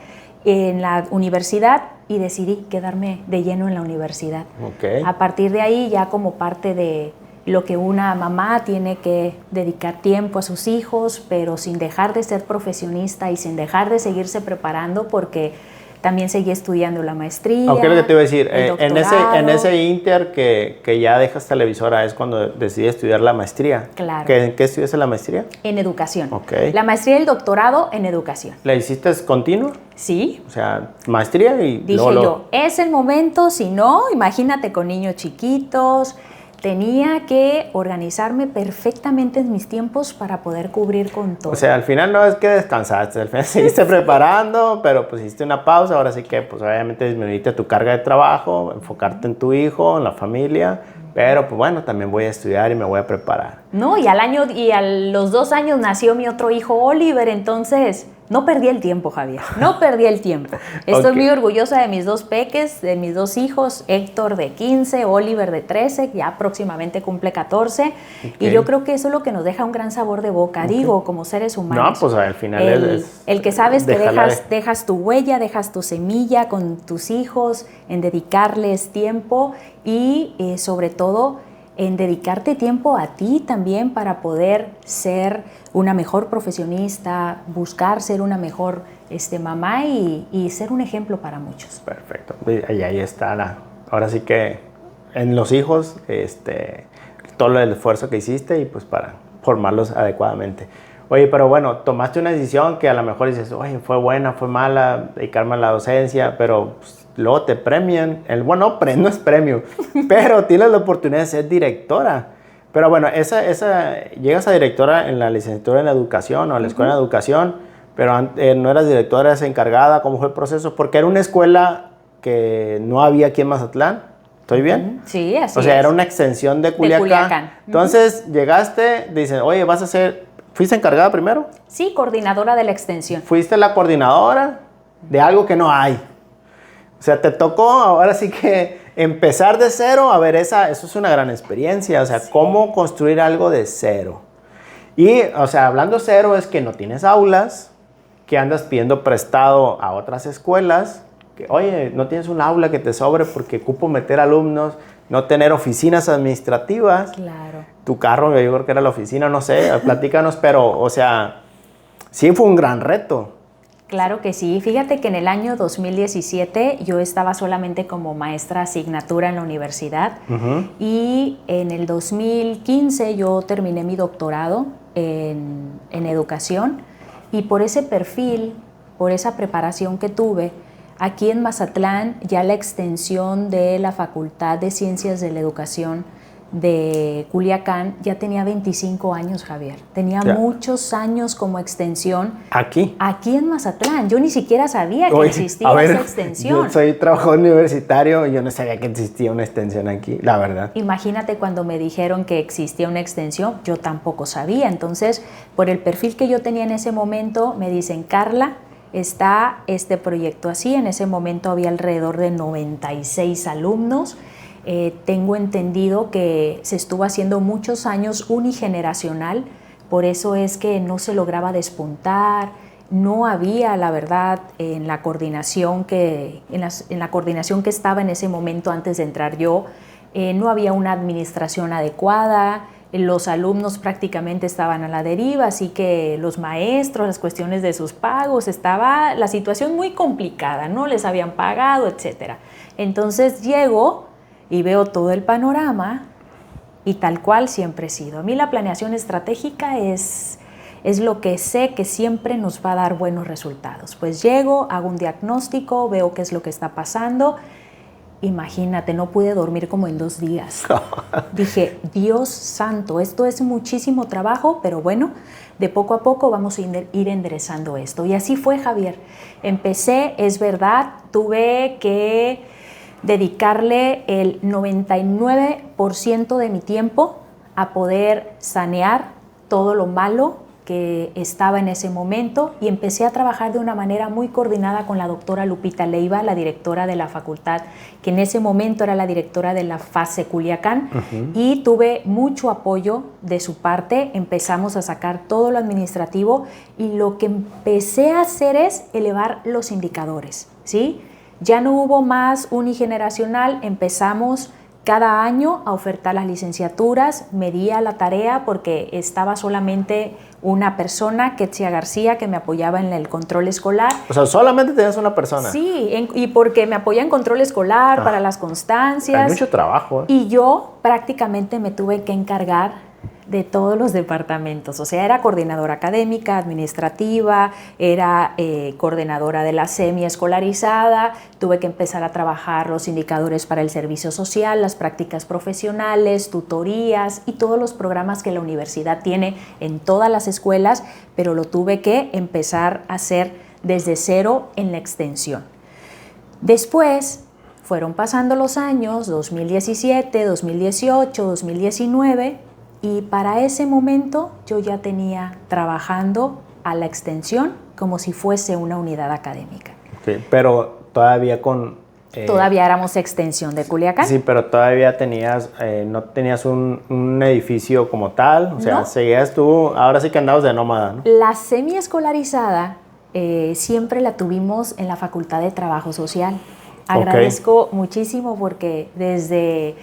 en la universidad, y decidí quedarme de lleno en la universidad. Okay. A partir de ahí, ya como parte de lo que una mamá tiene que dedicar tiempo a sus hijos, pero sin dejar de ser profesionista y sin dejar de seguirse preparando, porque también seguí estudiando la maestría. Aunque lo que te iba a decir, en ese inter que ya dejas televisora es cuando decidí estudiar la maestría. Claro. ¿Qué estudiaste la maestría? En educación. Okay. La maestría y el doctorado en educación. ¿La hiciste continua? Sí. O sea, maestría y dije luego... yo, es el momento, si no, imagínate con niños chiquitos. Tenía que organizarme perfectamente en mis tiempos para poder cubrir con todo. O sea, al final no es que descansaste, al final seguiste preparando, pero pues hiciste una pausa, ahora sí que pues obviamente disminuiste tu carga de trabajo, enfocarte en tu hijo, en la familia, pero pues bueno, también voy a estudiar y me voy a preparar. No, y a los 2 años nació mi otro hijo, Oliver, entonces no perdí el tiempo, Javier, no perdí el tiempo. Estoy muy orgullosa de mis 2 peques, de mis 2 hijos, Héctor de 15, Oliver de 13, ya próximamente cumple 14, y yo creo que eso es lo que nos deja un gran sabor de boca, digo, como seres humanos. No, pues al final el que sabes que dejas tu huella, dejas tu semilla con tus hijos, en dedicarles tiempo y sobre todo en dedicarte tiempo a ti también para poder ser una mejor profesionista, buscar ser una mejor mamá y ser un ejemplo para muchos. Perfecto. Y ahí está ahora sí que en los hijos, todo el esfuerzo que hiciste y pues para formarlos adecuadamente. Oye, pero bueno, tomaste una decisión que a lo mejor dices, oye, fue buena, fue mala, dedicarme a la docencia, pero pues, luego te premian. No es premio, pero tienes la oportunidad de ser directora. Pero bueno, llegas a directora en la licenciatura en educación o en la escuela de educación, pero no eras directora, eras encargada. ¿Cómo fue el proceso? Porque era una escuela que no había aquí en Mazatlán. ¿Estoy bien? Sí, así es. O sea, era una extensión de Culiacán. Entonces, llegaste, dicen, oye, ¿fuiste encargada primero? Sí, coordinadora de la extensión. Fuiste la coordinadora de algo que no hay. O sea, te tocó ahora sí que empezar de cero. A ver, eso es una gran experiencia. O sea, sí. Cómo construir algo de cero. Y, o sea, hablando cero es que no tienes aulas, que andas pidiendo prestado a otras escuelas, que, oye, no tienes un aula que te sobre porque ocupo meter alumnos, no tener oficinas administrativas. Claro. Tu carro, yo creo que era la oficina, no sé, platícanos, pero, o sea, sí fue un gran reto. Claro que sí. Fíjate que en el año 2017 yo estaba solamente como maestra asignatura en la universidad y en el 2015 yo terminé mi doctorado en educación y por ese perfil, por esa preparación que tuve, aquí en Mazatlán ya la extensión de la Facultad de Ciencias de la Educación de Culiacán ya tenía 25 años, Javier. Tenía muchos años como extensión. ¿Aquí? Aquí en Mazatlán. Yo ni siquiera sabía que existía esa extensión. Yo soy trabajador universitario y yo no sabía que existía una extensión aquí, la verdad. Imagínate cuando me dijeron que existía una extensión, yo tampoco sabía. Entonces, por el perfil que yo tenía en ese momento, me dicen, Carla, está este proyecto así. En ese momento había alrededor de 96 alumnos. Tengo entendido que se estuvo haciendo muchos años unigeneracional, por eso es que no se lograba despuntar, no había, la verdad, en la coordinación que estaba en ese momento antes de entrar yo, no había una administración adecuada, los alumnos prácticamente estaban a la deriva, así que los maestros, las cuestiones de sus pagos, estaba la situación muy complicada, no les habían pagado, etc. Entonces llego y veo todo el panorama y tal cual siempre he sido. A mí la planeación estratégica es lo que sé que siempre nos va a dar buenos resultados. Pues llego, hago un diagnóstico, veo qué es lo que está pasando. Imagínate, no pude dormir como en 2 días. Dije, Dios santo, esto es muchísimo trabajo, pero bueno, de poco a poco vamos a ir enderezando esto. Y así fue, Javier. Empecé, es verdad, tuve que dedicarle el 99% de mi tiempo a poder sanear todo lo malo que estaba en ese momento y empecé a trabajar de una manera muy coordinada con la doctora Lupita Leiva, la directora de la facultad, que en ese momento era la directora de la FASE Culiacán, y tuve mucho apoyo de su parte. Empezamos a sacar todo lo administrativo y lo que empecé a hacer es elevar los indicadores, ¿sí? Ya no hubo más unigeneracional, empezamos cada año a ofertar las licenciaturas, me di a la tarea porque estaba solamente una persona, Ketsia García, que me apoyaba en el control escolar. O sea, solamente tenías una persona. Sí, y porque me apoya en control escolar, para las constancias. Hay mucho trabajo. Y yo prácticamente me tuve que encargar de todos los departamentos, o sea, era coordinadora académica, administrativa, era coordinadora de la semi-escolarizada, tuve que empezar a trabajar los indicadores para el servicio social, las prácticas profesionales, tutorías y todos los programas que la universidad tiene en todas las escuelas, pero lo tuve que empezar a hacer desde cero en la extensión. Después fueron pasando los años, 2017, 2018, 2019, y para ese momento yo ya tenía trabajando a la extensión como si fuese una unidad académica. Okay, pero todavía con... todavía éramos extensión de Culiacán. Sí, pero todavía tenías, no tenías un edificio como tal, o sea, ¿no? Seguías tú, ahora sí que andabas de nómada, ¿no? La semiescolarizada siempre la tuvimos en la Facultad de Trabajo Social. Agradezco muchísimo porque desde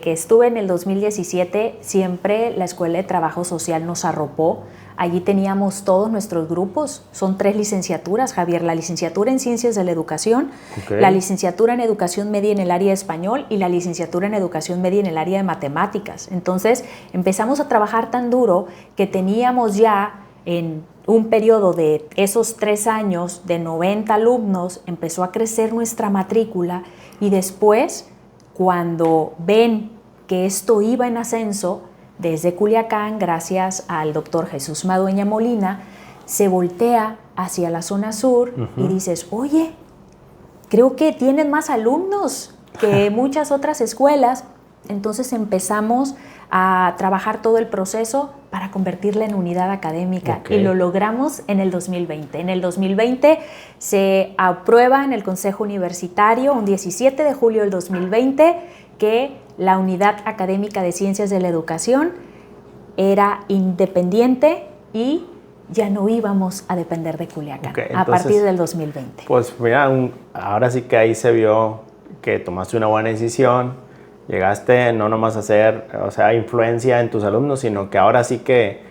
que estuve en el 2017, siempre la Escuela de Trabajo Social nos arropó. Allí teníamos todos nuestros grupos. Son 3 licenciaturas, Javier. La licenciatura en Ciencias de la Educación, la licenciatura en Educación Media en el área de Español y la licenciatura en Educación Media en el área de Matemáticas. Entonces, empezamos a trabajar tan duro que teníamos ya en un periodo de esos 3 años de 90 alumnos, empezó a crecer nuestra matrícula y después, cuando ven que esto iba en ascenso, desde Culiacán, gracias al doctor Jesús Madueña Molina, se voltea hacia la zona sur y dices, oye, creo que tienen más alumnos que muchas otras escuelas. Entonces empezamos a trabajar todo el proceso para convertirla en unidad académica y lo logramos en el 2020. En el 2020 se aprueba en el Consejo Universitario, un 17 de julio del 2020, que la unidad académica de Ciencias de la Educación era independiente y ya no íbamos a depender de Culiacán a partir del 2020. Pues mira, ahora sí que ahí se vio que tomaste una buena decisión. Llegaste no nomás a hacer, o sea, influencia en tus alumnos, sino que ahora sí que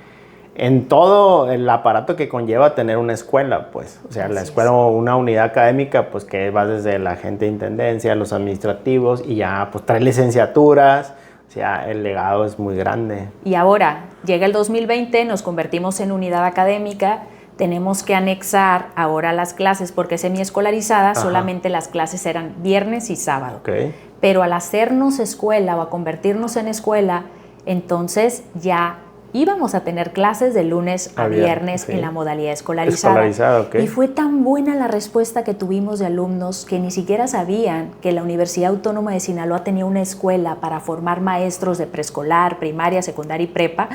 en todo el aparato que conlleva tener una escuela, pues. O sea, la escuela o una unidad académica, pues que va desde la gente de intendencia, los administrativos y ya, pues 3 licenciaturas. O sea, el legado es muy grande. Y ahora, llega el 2020, nos convertimos en unidad académica, tenemos que anexar ahora las clases, porque semiescolarizada solamente las clases eran viernes y sábado. Okay. Pero al hacernos escuela o a convertirnos en escuela, entonces ya íbamos a tener clases de lunes a viernes en la modalidad escolarizada. Okay. Y fue tan buena la respuesta que tuvimos de alumnos que ni siquiera sabían que la Universidad Autónoma de Sinaloa tenía una escuela para formar maestros de preescolar, primaria, secundaria y prepa.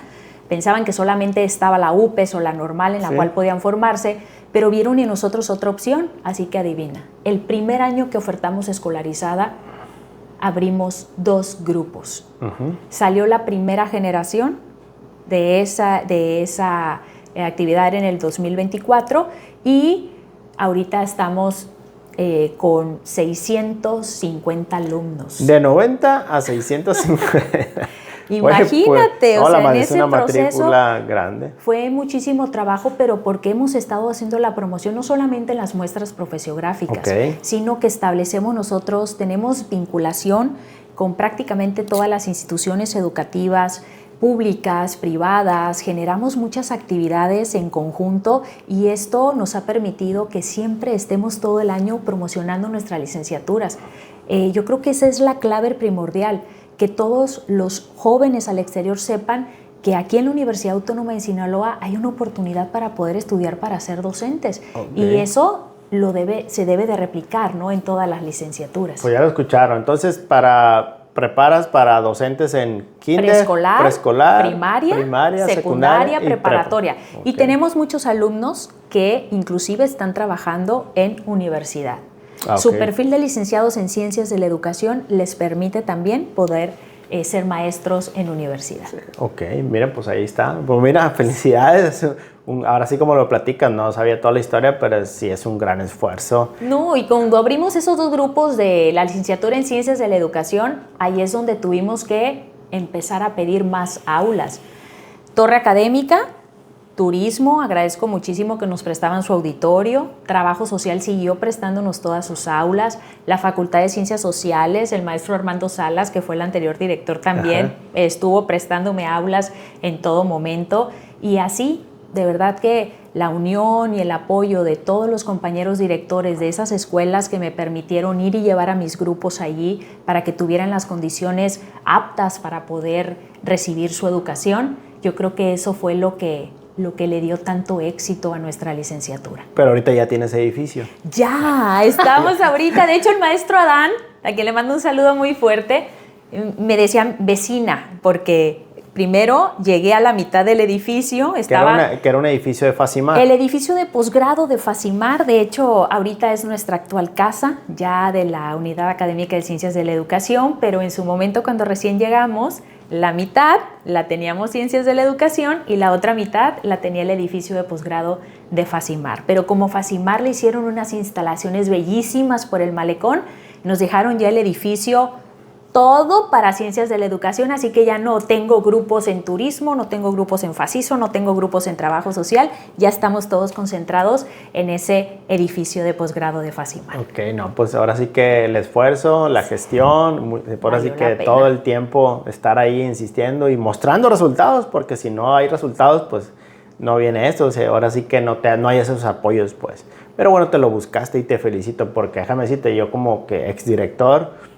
Pensaban que solamente estaba la UPES o la normal en la cual podían formarse, pero vieron en nosotros otra opción, así que adivina. El primer año que ofertamos escolarizada, abrimos 2 grupos. Salió la primera generación de esa actividad en el 2024 y ahorita estamos con 650 alumnos. De 90 a 650. Imagínate, pues, o sea, en ese una proceso matrícula grande. fue muchísimo trabajo, pero porque hemos estado haciendo la promoción no solamente en las muestras profesiográficas, sino que establecemos nosotros, tenemos vinculación con prácticamente todas las instituciones educativas, públicas, privadas, generamos muchas actividades en conjunto y esto nos ha permitido que siempre estemos todo el año promocionando nuestras licenciaturas. Yo creo que esa es la clave primordial, que todos los jóvenes al exterior sepan que aquí en la Universidad Autónoma de Sinaloa hay una oportunidad para poder estudiar para ser docentes y eso se debe de replicar, ¿no?, en todas las licenciaturas. Pues ya lo escucharon. Entonces, preparas para docentes en kinder, preescolar, primaria, secundaria, preparatoria. Y tenemos muchos alumnos que inclusive están trabajando en universidad. Su perfil de licenciados en Ciencias de la Educación les permite también poder ser maestros en universidad. Ok, miren, pues ahí está. Pues mira, felicidades. Ahora sí como lo platican, no sabía toda la historia, pero sí es un gran esfuerzo. No, y cuando abrimos esos 2 grupos de la licenciatura en Ciencias de la Educación, ahí es donde tuvimos que empezar a pedir más aulas. Torre académica, turismo, agradezco muchísimo que nos prestaban su auditorio. Trabajo social siguió prestándonos todas sus aulas. La Facultad de Ciencias Sociales, el maestro Armando Salas, que fue el anterior director también, estuvo prestándome aulas en todo momento. Y así, de verdad que la unión y el apoyo de todos los compañeros directores de esas escuelas que me permitieron ir y llevar a mis grupos allí para que tuvieran las condiciones aptas para poder recibir su educación, yo creo que eso fue lo que le dio tanto éxito a nuestra licenciatura. Pero ahorita ya tienes edificio. Ya, estamos ahorita. De hecho, el maestro Adán, a quien le mando un saludo muy fuerte, me decía vecina, porque primero llegué a la mitad del edificio. Que era un edificio de Facimar. El edificio de posgrado de Facimar, de hecho, ahorita es nuestra actual casa, ya de la Unidad Académica de Ciencias de la Educación, pero en su momento, cuando recién llegamos, la mitad la teníamos Ciencias de la Educación y la otra mitad la tenía el edificio de posgrado de Facimar. Pero como Facimar le hicieron unas instalaciones bellísimas por el malecón, nos dejaron ya el edificio todo para Ciencias de la Educación, así que ya no tengo grupos en turismo, no tengo grupos en Faciso, no tengo grupos en trabajo social, ya estamos todos concentrados en ese edificio de posgrado de Facimar. Ok, no, pues ahora sí que el esfuerzo, la gestión, ahora sí que todo el tiempo estar ahí insistiendo y mostrando resultados, porque si no hay resultados, pues no viene esto, o sea, ahora sí que no hay esos apoyos, pues. Pero bueno, te lo buscaste y te felicito, porque déjame decirte, yo como que exdirector,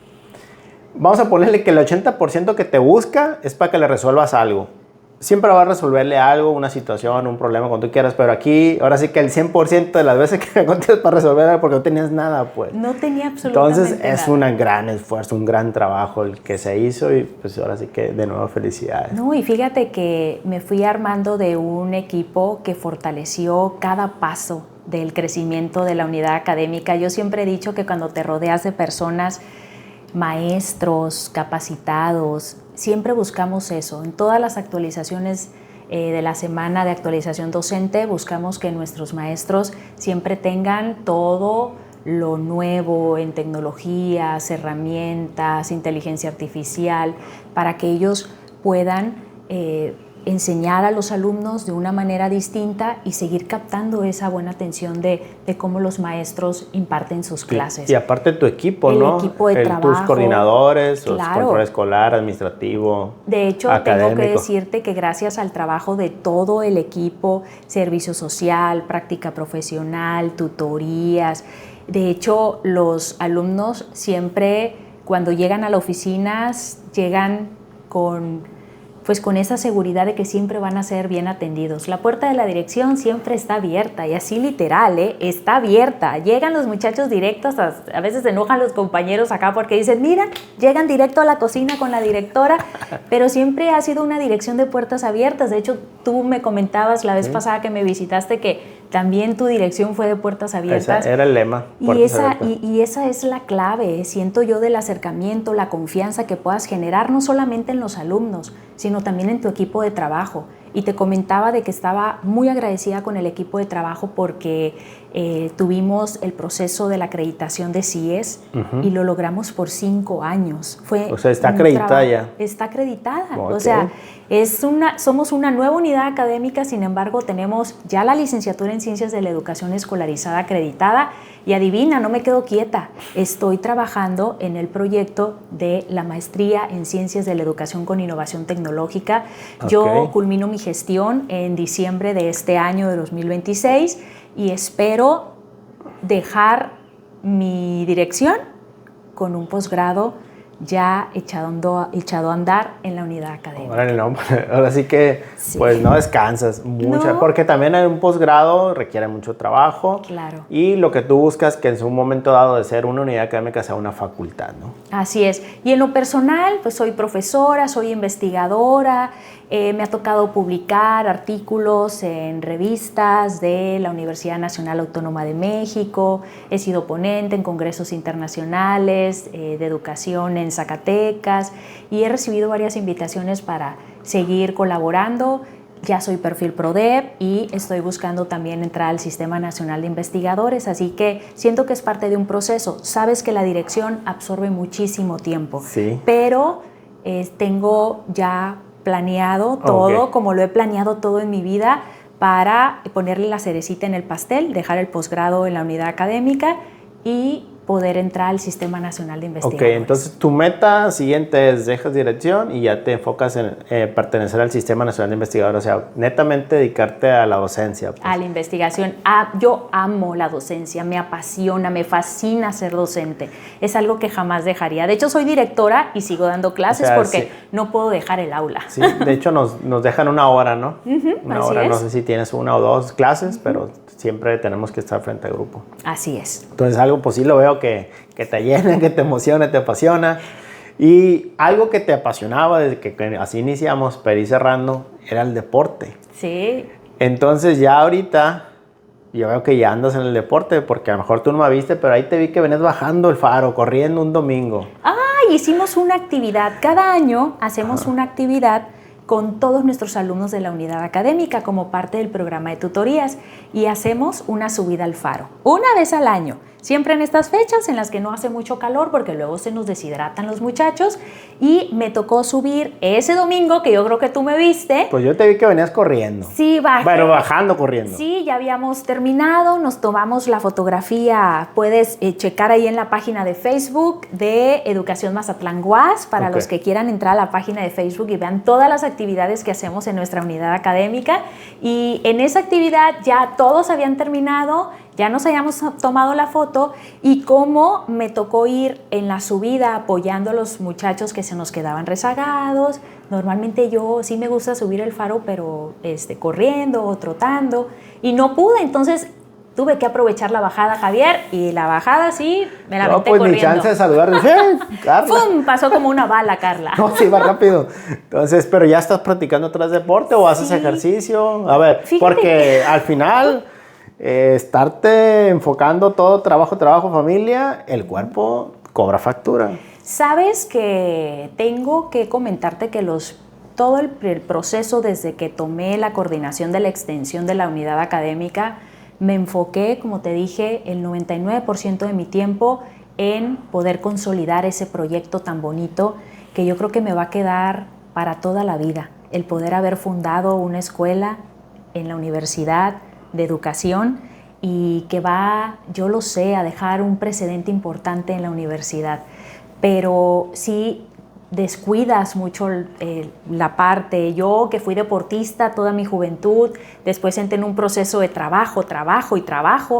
vamos a ponerle que el 80% que te busca es para que le resuelvas algo. Siempre va a resolverle algo, una situación, un problema, cuando tú quieras, pero aquí, ahora sí que el 100% de las veces que me encuentres para resolver algo porque no tenías nada, pues. No tenía absolutamente nada. Entonces, es un gran esfuerzo, un gran trabajo el que se hizo y pues ahora sí que de nuevo felicidades. No, y fíjate que me fui armando de un equipo que fortaleció cada paso del crecimiento de la unidad académica. Yo siempre he dicho que cuando te rodeas de personas, maestros capacitados, siempre buscamos eso. En todas las actualizaciones de la semana de actualización docente, buscamos que nuestros maestros siempre tengan todo lo nuevo en tecnologías, herramientas, inteligencia artificial, para que ellos puedan enseñar a los alumnos de una manera distinta y seguir captando esa buena atención de cómo los maestros imparten sus clases. Y aparte tu equipo, el ¿no? Equipo de trabajo. Tus coordinadores, Claro. control escolar, administrativo, De hecho, académico. tengo que decirte que gracias al trabajo de todo el equipo, servicio social, práctica profesional, tutorías, de hecho, los alumnos siempre, cuando llegan a la oficina, llegan con esa seguridad de que siempre van a ser bien atendidos. La puerta de la dirección siempre está abierta, y así literal, está abierta. Llegan los muchachos directos, a veces se enojan los compañeros acá porque dicen, mira, llegan directo a la cocina con la directora, pero siempre ha sido una dirección de puertas abiertas. De hecho, tú me comentabas la vez pasada que me visitaste que también tu dirección fue de puertas abiertas. Ese era el lema. Y esa es la clave, siento yo, del acercamiento, la confianza que puedas generar, no solamente en los alumnos, sino también en tu equipo de trabajo. Y te comentaba de que estaba muy agradecida con el equipo de trabajo porque tuvimos el proceso de la acreditación de CIES y lo logramos por 5 años. O sea, está acreditada ya. Está acreditada. Okay. O sea, somos una nueva unidad académica, sin embargo, tenemos ya la licenciatura en Ciencias de la Educación Escolarizada acreditada. Y adivina, no me quedo quieta. Estoy trabajando en el proyecto de la maestría en Ciencias de la Educación con Innovación Tecnológica. Okay. Yo culmino mi gestión en diciembre de este año de 2026 y espero dejar mi dirección con un posgrado ya echado a andar en la unidad académica. No, ahora sí que pues no descansas mucho, porque también un posgrado requiere mucho trabajo. Claro. Y lo que tú buscas que en un momento dado de ser una unidad académica sea una facultad, ¿no? Así es. Y en lo personal, pues soy profesora, soy investigadora, me ha tocado publicar artículos en revistas de la Universidad Nacional Autónoma de México, he sido ponente en congresos internacionales de educación en Zacatecas y he recibido varias invitaciones para seguir colaborando. Ya soy perfil PRODEP y estoy buscando también entrar al Sistema Nacional de Investigadores, así que siento que es parte de un proceso. Sabes que la dirección absorbe muchísimo tiempo, pero tengo ya planeado todo, como lo he planeado todo en mi vida, para ponerle la cerecita en el pastel, dejar el posgrado en la unidad académica y poder entrar al Sistema Nacional de Investigadores. Ok, entonces tu meta siguiente es dejas dirección y ya te enfocas en pertenecer al Sistema Nacional de Investigadores, o sea, netamente dedicarte a la docencia. Pues. A la investigación. Yo amo la docencia, me apasiona, me fascina ser docente. Es algo que jamás dejaría. De hecho, soy directora y sigo dando clases porque no puedo dejar el aula. Sí, de hecho nos dejan 1 hora, ¿no? Una hora, es. No sé si tienes 1 o 2 clases, pero siempre tenemos que estar frente al grupo. Así es. Entonces algo pues sí lo veo que te llena, que te emociona, te apasiona. Y algo que te apasionaba desde que así iniciamos, para ir cerrando, era el deporte. Sí. Entonces ya ahorita yo veo que ya andas en el deporte, porque a lo mejor tú no me viste, pero ahí te vi que venías bajando el faro, corriendo un domingo. Hicimos una actividad. Cada año hacemos una actividad con todos nuestros alumnos de la unidad académica como parte del programa de tutorías y hacemos una subida al faro, una vez al año. Siempre en estas fechas en las que no hace mucho calor porque luego se nos deshidratan los muchachos y me tocó subir ese domingo que yo creo que tú me viste. Pues yo te vi que venías corriendo. Sí, bajé. Bueno, bajando, corriendo. Sí, ya habíamos terminado, nos tomamos la fotografía, puedes checar ahí en la página de Facebook de Educación Mazatlán UAS para los que quieran entrar a la página de Facebook y vean todas las actividades que hacemos en nuestra unidad académica y en esa actividad ya todos habían terminado. Ya nos habíamos tomado la foto y cómo me tocó ir en la subida apoyando a los muchachos que se nos quedaban rezagados. Normalmente yo sí me gusta subir el faro, pero corriendo o trotando y no pude, entonces tuve que aprovechar la bajada, Javier, y la bajada sí me la aventé corriendo. Ni chance de saludar. Carla. ¡Fum! Pasó como una bala, Carla. No, sí, va rápido. Entonces, ¿pero ya estás practicando otro deporte o haces ejercicio? A ver, porque al final... estarte enfocando todo trabajo, familia, el cuerpo cobra factura. Sabes que tengo que comentarte que todo el proceso desde que tomé la coordinación de la extensión de la unidad académica, me enfoqué, como te dije, el 99% de mi tiempo en poder consolidar ese proyecto tan bonito que yo creo que me va a quedar para toda la vida. el poder haber fundado una escuela en la Universidad de Educación y que va, yo lo sé, a dejar un precedente importante en la universidad. Pero sí descuidas mucho la parte. Yo, que fui deportista toda mi juventud, después entré en un proceso de trabajo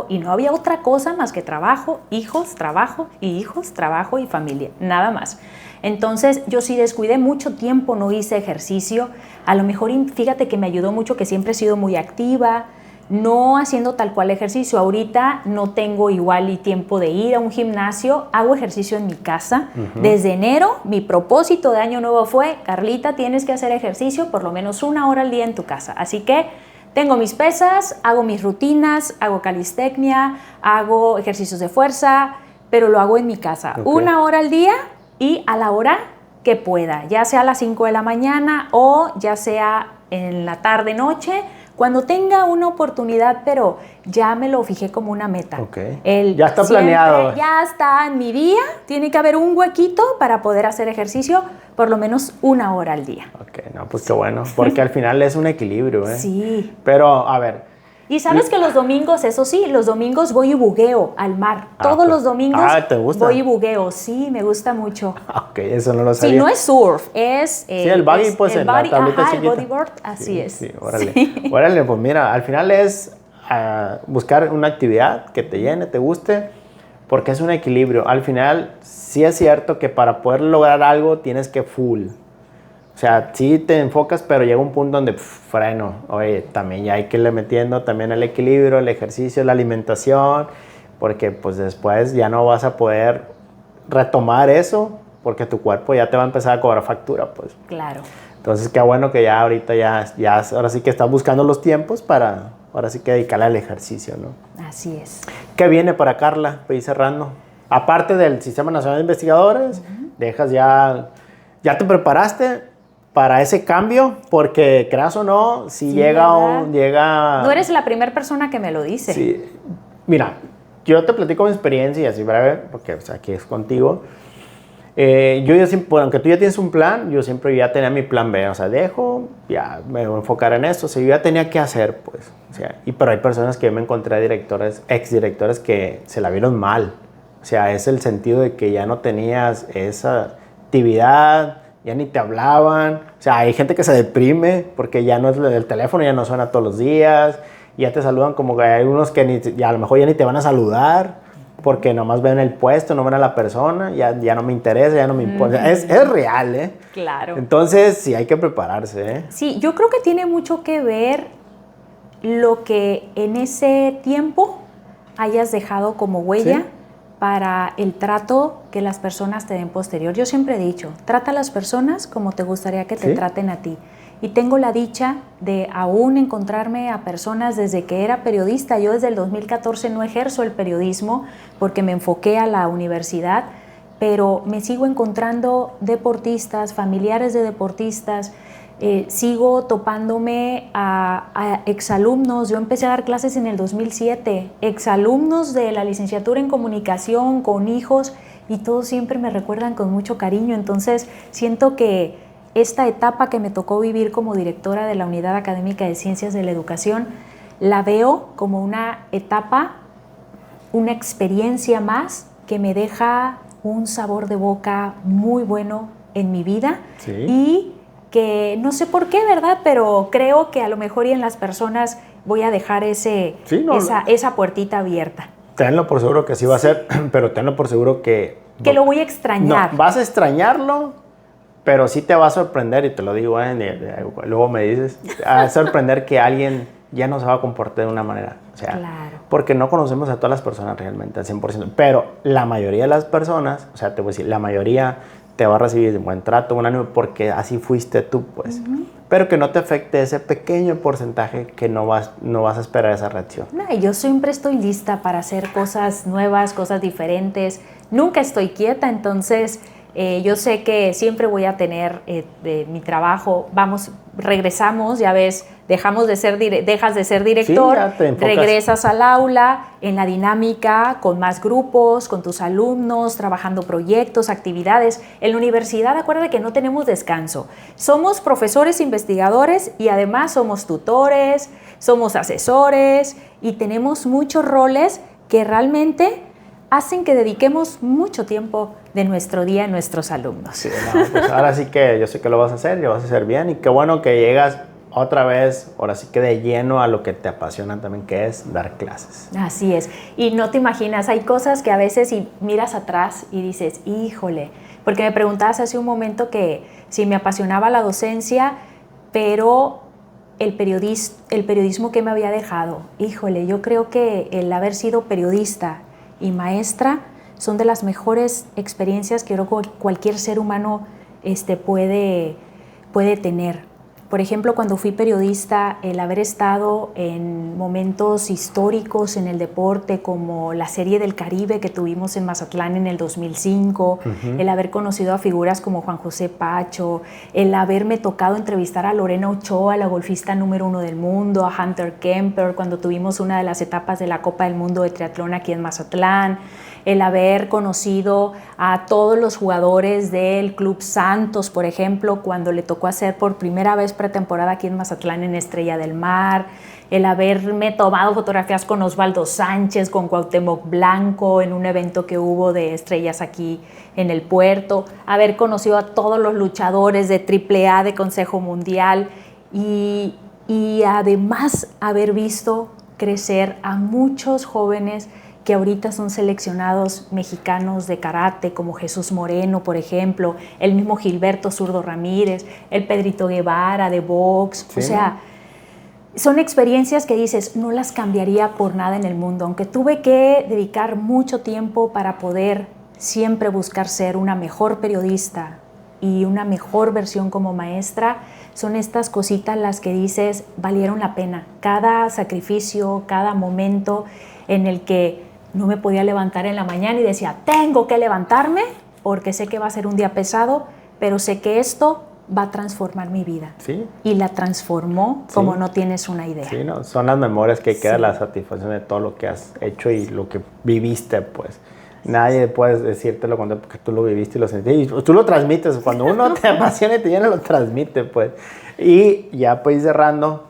y no había otra cosa más que trabajo, hijos, trabajo y hijos, trabajo y familia, nada más. Entonces yo sí descuidé mucho tiempo, no hice ejercicio. A lo mejor, fíjate que me ayudó mucho que siempre he sido muy activa, no haciendo tal cual ejercicio. Ahorita no tengo igual y tiempo de ir a un gimnasio, hago ejercicio en mi casa. Desde enero mi propósito de año nuevo fue: Carlita, tienes que hacer ejercicio por lo menos 1 hora al día en tu casa. Así que tengo mis pesas, hago mis rutinas, hago calistecnia, hago ejercicios de fuerza, pero lo hago en mi casa. Okay. 1 hora al día y a la hora que pueda, ya sea a las 5 de la mañana o ya sea en la tarde, noche, cuando tenga una oportunidad, pero ya me lo fijé como una meta. Okay. Ya está planeado. Ya está en mi día, tiene que haber un huequito para poder hacer ejercicio por lo menos 1 hora al día. Ok, no, pues qué bueno, porque al final es un equilibrio, ¿eh? Sí. Pero, a ver. Y sabes que los domingos, eso sí, los domingos voy y bugueo al mar. Todos los domingos ¿te gusta? Voy y bugueo. Sí, me gusta mucho. Ok, eso no lo sabía. Sí, no es surf, es... sí, el buggy, pues el la tableta chiquita. El bodyboard, así es. Sí, órale. Sí. Órale, pues mira, al final es buscar una actividad que te llene, te guste, porque es un equilibrio. Al final, sí es cierto que para poder lograr algo tienes que full. O sea, sí te enfocas, pero llega un punto donde freno. Oye, también ya hay que irle metiendo también el equilibrio, el ejercicio, la alimentación, porque pues después ya no vas a poder retomar eso, porque tu cuerpo ya te va a empezar a cobrar factura, pues. Claro. Entonces, qué bueno que ya ahorita ahora sí que estás buscando los tiempos para, ahora sí que dedicarle al ejercicio, ¿no? Así es. ¿Qué viene para Carla? Para ir cerrando. Aparte del Sistema Nacional de Investigadores, dejas ya te preparaste para ese cambio, porque creas o no, si sí, llega... No eres la primera persona que me lo dice. Sí. Mira, yo te platico mi experiencia y así breve, porque o sea, aquí es contigo. Yo siempre, bueno, aunque tú ya tienes un plan, yo siempre ya tenía mi plan B, o sea, ya me voy a enfocar en esto, o sea, yo ya tenía que hacer, pues, o sea, pero hay personas que yo me encontré, exdirectores que se la vieron mal, o sea, es el sentido de que ya no tenías esa actividad, ya ni te hablaban, o sea, hay gente que se deprime porque ya no es el teléfono, ya no suena todos los días, ya te saludan como que hay unos que a lo mejor ya ni te van a saludar porque nomás ven el puesto, no ven a la persona, ya no me interesa, ya no me importa, es real, ¿eh? Claro. Entonces sí hay que prepararse, ¿eh? Sí, yo creo que tiene mucho que ver lo que en ese tiempo hayas dejado como huella. ¿Sí? Para el trato que las personas te den posterior. Yo siempre he dicho, trata a las personas como te gustaría que te traten a ti. Y tengo la dicha de aún encontrarme a personas desde que era periodista. Yo desde el 2014 no ejerzo el periodismo porque me enfoqué a la universidad, pero me sigo encontrando deportistas, familiares de deportistas, sigo topándome a exalumnos. Yo empecé a dar clases en el 2007, exalumnos de la licenciatura en comunicación con hijos, y todos siempre me recuerdan con mucho cariño. Entonces siento que esta etapa que me tocó vivir como directora de la Unidad Académica de Ciencias de la Educación la veo como una etapa, una experiencia más que me deja un sabor de boca muy bueno en mi vida. Sí. Y que no sé por qué, ¿verdad? Pero creo que a lo mejor y en las personas voy a dejar esa puertita abierta. Tenlo por seguro que sí va a ser, pero tenlo por seguro que lo voy a extrañar. No, vas a extrañarlo, pero sí te va a sorprender, y te lo digo, luego me dices, a sorprender que alguien ya no se va a comportar de una manera. O sea, claro. Porque no conocemos a todas las personas realmente al 100%, pero la mayoría de las personas, o sea, te voy a decir, la mayoría te va a recibir un buen trato, un ánimo, porque así fuiste tú, pues. Pero que no te afecte ese pequeño porcentaje que no vas a esperar esa reacción. No, yo siempre estoy lista para hacer cosas nuevas, cosas diferentes. Nunca estoy quieta, entonces yo sé que siempre voy a tener mi trabajo. Regresamos, ya ves, dejas de ser director, ya te enfocas. regresas al aula, en la dinámica, con más grupos, con tus alumnos, trabajando proyectos, actividades. En la universidad, acuérdate que no tenemos descanso. Somos profesores investigadores y además somos tutores, somos asesores y tenemos muchos roles que realmente hacen que dediquemos mucho tiempo de nuestro día a nuestros alumnos. Sí, no, pues ahora sí que yo sé que lo vas a hacer, lo vas a hacer bien y qué bueno que llegas otra vez, ahora sí que de lleno a lo que te apasiona también, que es dar clases. Así es. Y no te imaginas, hay cosas que a veces si miras atrás y dices, híjole, porque me preguntabas hace un momento que si me apasionaba la docencia, pero el periodismo que me había dejado. Híjole, yo creo que el haber sido periodista y maestra son de las mejores experiencias que creo que cualquier ser humano puede tener. Por ejemplo, cuando fui periodista, el haber estado en momentos históricos en el deporte, como la Serie del Caribe que tuvimos en Mazatlán en el 2005, el haber conocido a figuras como Juan José Pacho, el haberme tocado entrevistar a Lorena Ochoa, la golfista número 1 del mundo, a Hunter Kemper, cuando tuvimos una de las etapas de la Copa del Mundo de Triatlón aquí en Mazatlán, el haber conocido a todos los jugadores del Club Santos, por ejemplo, cuando le tocó hacer por primera vez pretemporada aquí en Mazatlán en Estrella del Mar, el haberme tomado fotografías con Osvaldo Sánchez, con Cuauhtémoc Blanco en un evento que hubo de estrellas aquí en el puerto, haber conocido a todos los luchadores de AAA, de Consejo Mundial y además haber visto crecer a muchos jóvenes que ahorita son seleccionados mexicanos de karate, como Jesús Moreno, por ejemplo, el mismo Gilberto Zurdo Ramírez, el Pedrito Guevara de box. Sí. O sea, son experiencias que dices, no las cambiaría por nada en el mundo, aunque tuve que dedicar mucho tiempo para poder siempre buscar ser una mejor periodista y una mejor versión como maestra. Son estas cositas las que dices, valieron la pena. Cada sacrificio, cada momento en el que no me podía levantar en la mañana y decía, tengo que levantarme porque sé que va a ser un día pesado, pero sé que esto va a transformar mi vida. Sí. Y la transformó como no tienes una idea. Sí, no, son las memorias que queda la satisfacción de todo lo que has hecho y lo que viviste, pues. Nadie puede decírtelo cuando porque tú lo viviste y lo sentiste. Y tú lo transmites. Cuando uno te apasiona y te llena, lo transmite, pues. Y ya pues cerrando,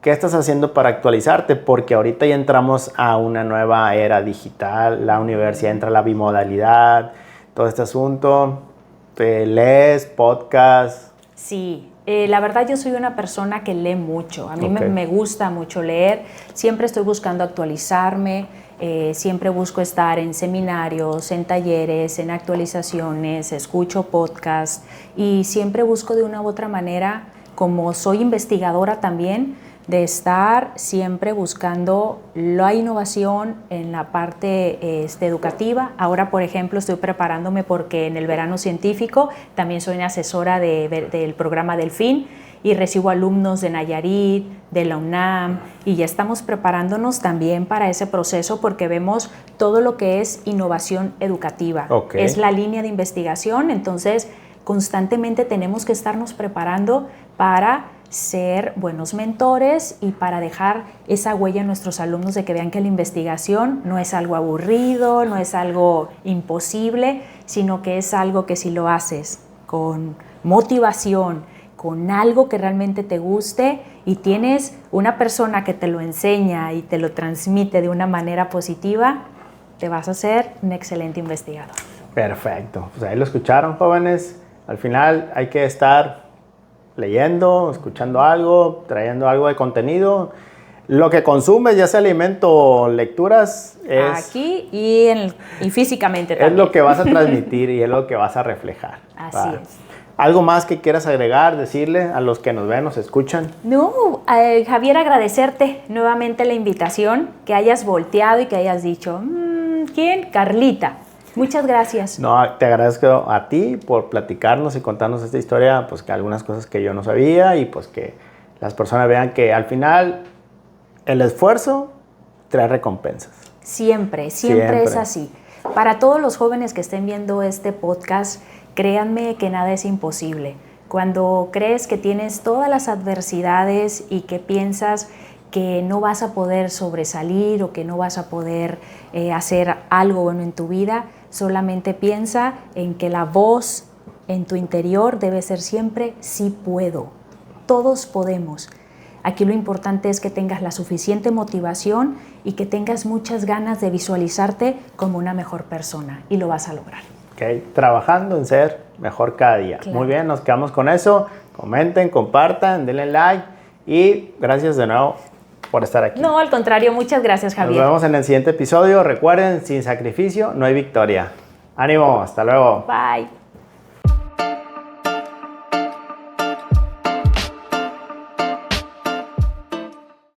¿qué estás haciendo para actualizarte? Porque ahorita ya entramos a una nueva era digital, la universidad entra a la bimodalidad, todo este asunto. ¿Te lees podcast? Sí, la verdad yo soy una persona que lee mucho. A mí me gusta mucho leer. Siempre estoy buscando actualizarme. Siempre busco estar en seminarios, en talleres, en actualizaciones, escucho podcasts y siempre busco de una u otra manera, como soy investigadora también, de estar siempre buscando la innovación en la parte educativa. Ahora, por ejemplo, estoy preparándome porque en el verano científico también soy una asesora del programa Delfín y recibo alumnos de Nayarit, de la UNAM, y ya estamos preparándonos también para ese proceso porque vemos todo lo que es innovación educativa. Es la línea de investigación, entonces constantemente tenemos que estarnos preparando para ser buenos mentores y para dejar esa huella en nuestros alumnos de que vean que la investigación no es algo aburrido, no es algo imposible, sino que es algo que si lo haces con motivación, con algo que realmente te guste y tienes una persona que te lo enseña y te lo transmite de una manera positiva, te vas a ser un excelente investigador. Perfecto. Pues ahí lo escucharon, jóvenes. Al final hay que estar leyendo, escuchando algo, trayendo algo de contenido. Lo que consumes, ya sea alimento o lecturas, es... Aquí y físicamente también. Es lo que vas a transmitir y es lo que vas a reflejar. Así es. ¿Algo más que quieras agregar, decirle a los que nos ven, nos escuchan? No, Javier, agradecerte nuevamente la invitación, que hayas volteado y que hayas dicho, ¿quién? Carlita. Muchas gracias. No, te agradezco a ti por platicarnos y contarnos esta historia, pues que algunas cosas que yo no sabía y pues que las personas vean que al final el esfuerzo trae recompensas. Siempre es así. Para todos los jóvenes que estén viendo este podcast, créanme que nada es imposible. Cuando crees que tienes todas las adversidades y que piensas que no vas a poder sobresalir o que no vas a poder hacer algo bueno en tu vida, solamente piensa en que la voz en tu interior debe ser siempre sí puedo. Todos podemos. Aquí lo importante es que tengas la suficiente motivación y que tengas muchas ganas de visualizarte como una mejor persona y lo vas a lograr. Okay. Trabajando en ser mejor cada día. Claro. Muy bien, nos quedamos con eso. Comenten, compartan, denle like y gracias de nuevo por estar aquí. No, al contrario, muchas gracias, Javier. Nos vemos en el siguiente episodio. Recuerden, sin sacrificio no hay victoria. Ánimo, hasta luego. Bye.